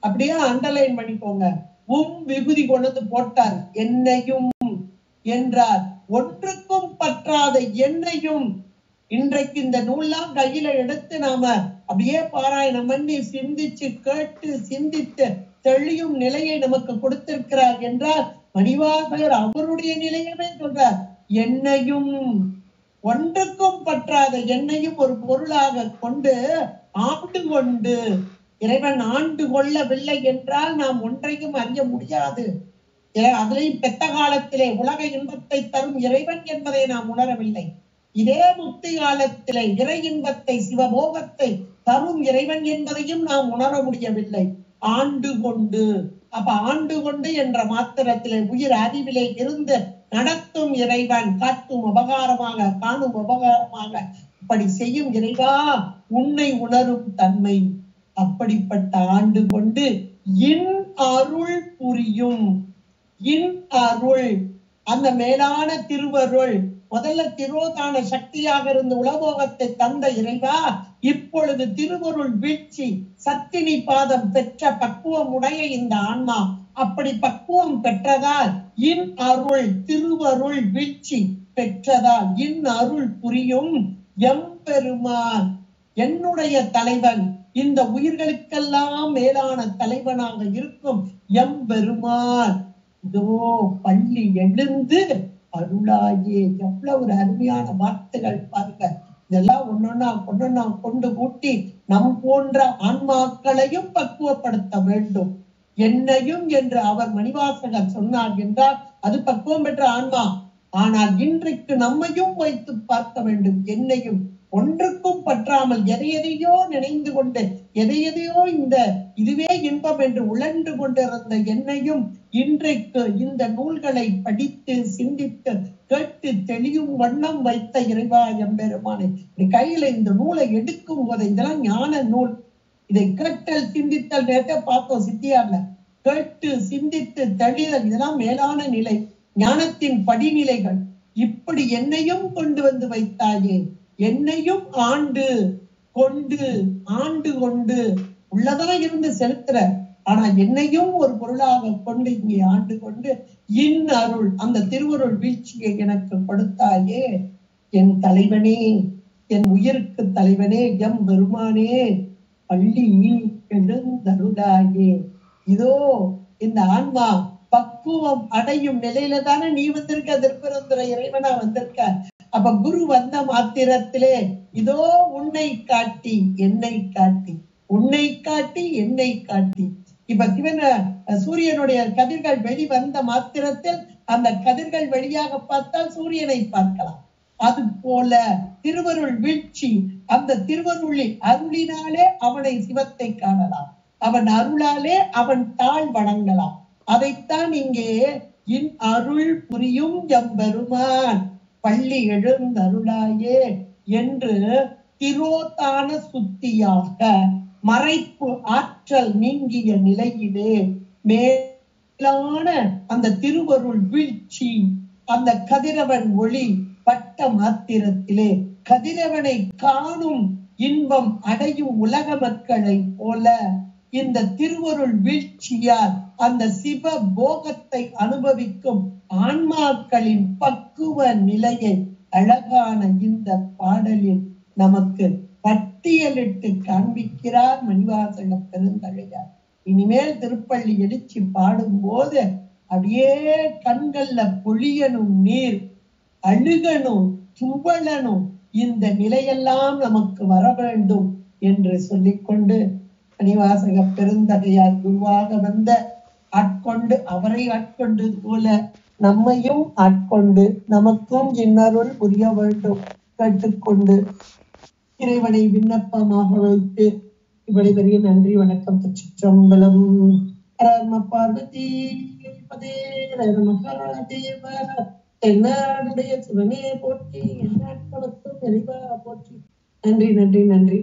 அப்படியே அண்டர்லைன் பண்ணிக்கோங்க. விபூதி கொண்டு போட்டார். என்னையும் என்றார். ஒன்றுக்கும் பற்றாத என்னையும். இன்றைக்கு இந்த நூல்லாம் கையில எடுத்து நாம அப்படியே பாராயணம் பண்ணி சிந்திச்சு கேட்டு சிந்தித்து தெளியும் நிலையை நமக்கு கொடுத்திருக்கிறார் என்றால் மணிவாசகர் அவருடைய நிலையவே சொல்றார். என்னையும், ஒன்றுக்கும் பற்றாத என்னையும் ஒரு பொருளாக கொண்டு ஆண்டு கொண்டு. இறைவன் ஆண்டு கொள்ளவில்லை என்றால் நாம் ஒன்றையும் அறிய முடியாது. அதிலையும் பெத்த காலத்திலே உலக இன்பத்தை தரும் இறைவன் என்பதை நாம் உணரவில்லை. இதே முக்தி காலத்திலே இறை இன்பத்தை சிவபோகத்தை தரும் இறைவன் என்பதையும் நாம் உணர முடியவில்லை. ஆண்டு கொண்டு. அப்ப ஆண்டு கொண்டு என்ற மாத்திரத்திலே உயிர் அறிவிலே இருந்து நடத்தும் இறைவன், காட்டும் உபகாரமாக காணும் உபகாரமாக அப்படி செய்யும் இறைவா உன்னை உணரும் தன்மை. அப்படிப்பட்ட ஆண்டு கொண்டு இன் அருள் புரியும். இன் அருள் அந்த மேலான திருவருள். முதல்ல திரோதான சக்தியாக இருந்த உலகோகத்தை தந்த இறைவா இப்பொழுது திருவருள் வீழ்ச்சி சத்தினி பாதம் பெற்ற பக்குவம் உடைய இந்த ஆன்மா அப்படி பக்குவம் பெற்றதால் இன் அருள் திருவருள் வீழ்ச்சி பெற்றதால் இன் அருள் புரியும் எம்பெருமான் என்னுடைய தலைவன், இந்த உயிர்களுக்கெல்லாம் மேலான தலைவனாக இருக்கும் எம்பெருமான் இதோ பள்ளி எழுந்து அருளாயே. எவ்வளவு ஒரு அருமையான வார்த்தைகள் பாருங்க. இதெல்லாம் ஒன்னொன்னா கொண்டு கூட்டி நம் போன்ற ஆன்மாக்களையும் பக்குவப்படுத்த வேண்டும். என்னையும் என்று அவர் மணிவாசகர் சொன்னார் என்றால் அது பக்குவம் பெற்ற ஆன்மா. ஆனால் இன்றைக்கு நம்மையும் வைத்து பார்க்க வேண்டும். என்னையும் ஒன்றுக்கும் பற்றாமல் எதையெதையோ நினைந்து கொண்டு எதையெதையோ இதுவே இன்பம் என்று உழன்று கொண்டிருந்த என்னையும் இன்றைக்கு இந்த நூல்களை படித்து சிந்தித்து கேட்டு தெளியும் வண்ணம் வைத்த இறைவா எம்பெருமானே. கையில இந்த நூலை எடுக்கும் போது இதெல்லாம் ஞான நூல். இதை கேட்டல் சிந்தித்தல் நேரத்தை பார்த்தோம் சித்தியார்ல. கேட்டு சிந்தித்து தெளிதல் இதெல்லாம் மேலான நிலை, ஞானத்தின் படிநிலைகள். இப்படி என்னையும் கொண்டு வந்து வைத்தாயே, என்னையும் ஆண்டு கொண்டு உள்ளதா இருந்து செலுத்துற ஆனா என்னையும் ஒரு பொருளாக கொண்டு இங்கே ஆண்டு கொண்டு அருள் அந்த திருவருள் வீழ்ச்சியை எனக்கு கொடுத்தாயே என் தலைவனே, என் உயிருக்கு தலைவனே, எம் பெருமானே, பள்ளி எழுந்தருளாயே. இதோ இந்த ஆன்மா பக்குவம் அடையும் நிலையில தானே நீ வந்திருக்க, திருப்பெருந்துறை இறைவனா வந்திருக்க. அப்ப குரு வந்த மாத்திரத்திலே இதோ உன்னை காட்டி என்னை காட்டி, உன்னை காட்டி என்னை காட்டி. இப்ப சிவன் சூரியனுடைய கதிர்கள் வெளி வந்த மாத்திரத்தில் அந்த கதிர்கள் வழியாக பார்த்தால் சூரியனை பார்க்கலாம். அது போல திருவருள் வீழ்ச்சி, அந்த திருவருளில் அருளினாலே அவனை சிவத்தை காணலாம், அவன் அருளாலே அவன் தாழ் வணங்கலாம். அதைத்தான் இங்கே அருள் புரியும் எம்பெருமான் பள்ளி எழுந்தருளாயே என்று திரோதான சுத்தியாக மறைப்பு ஆற்றல் நீங்கிய நிலையிலே மேலான அந்த திருவருள் வீழ்ச்சி, அந்த கதிரவன் ஒளி பட்ட மாத்திரத்திலே கதிரவனை காணும் இன்பம் அடையும் உலக மக்களை போல இந்த திருவருள் வீழ்ச்சியால் அந்த சிவ போகத்தை அனுபவிக்கும் ஆன்மாக்களின் பக்குவ நிலையை அழகான இந்த பாடலில் நமக்கு பட்டியலிட்டு காண்பிக்கிறார் மணிவாசக பெருந்தகையார். இனிமேல் திருப்பள்ளி எழுச்சி பாடும்போது அப்படியே கண்கள்ல பொழியனும் நீர், அழுகணும், துவளனும், இந்த நிலையெல்லாம் நமக்கு வர வேண்டும் என்று சொல்லிக்கொண்டு மணிவாசக பெருந்தகையார் குருவாக வந்த ஆட்கொண்டு அவரை ஆட்கொண்டு போல நம்மையும் ஆட்கொண்டு நமக்கும் இன்னருள் புரிய வேண்டும் கேட்டுக்கொண்டு இறைவனை விண்ணப்பமாக வைத்து இவ்வளவு நன்றி, வணக்கம். திருச்சிற்றம்பலம். பார்வதி பதே மகாதேவ. தென்னாடுடைய சிவனே போற்றி, எந்நாட்களுக்கும் நிறைவா போற்றி. நன்றி நன்றி நன்றி.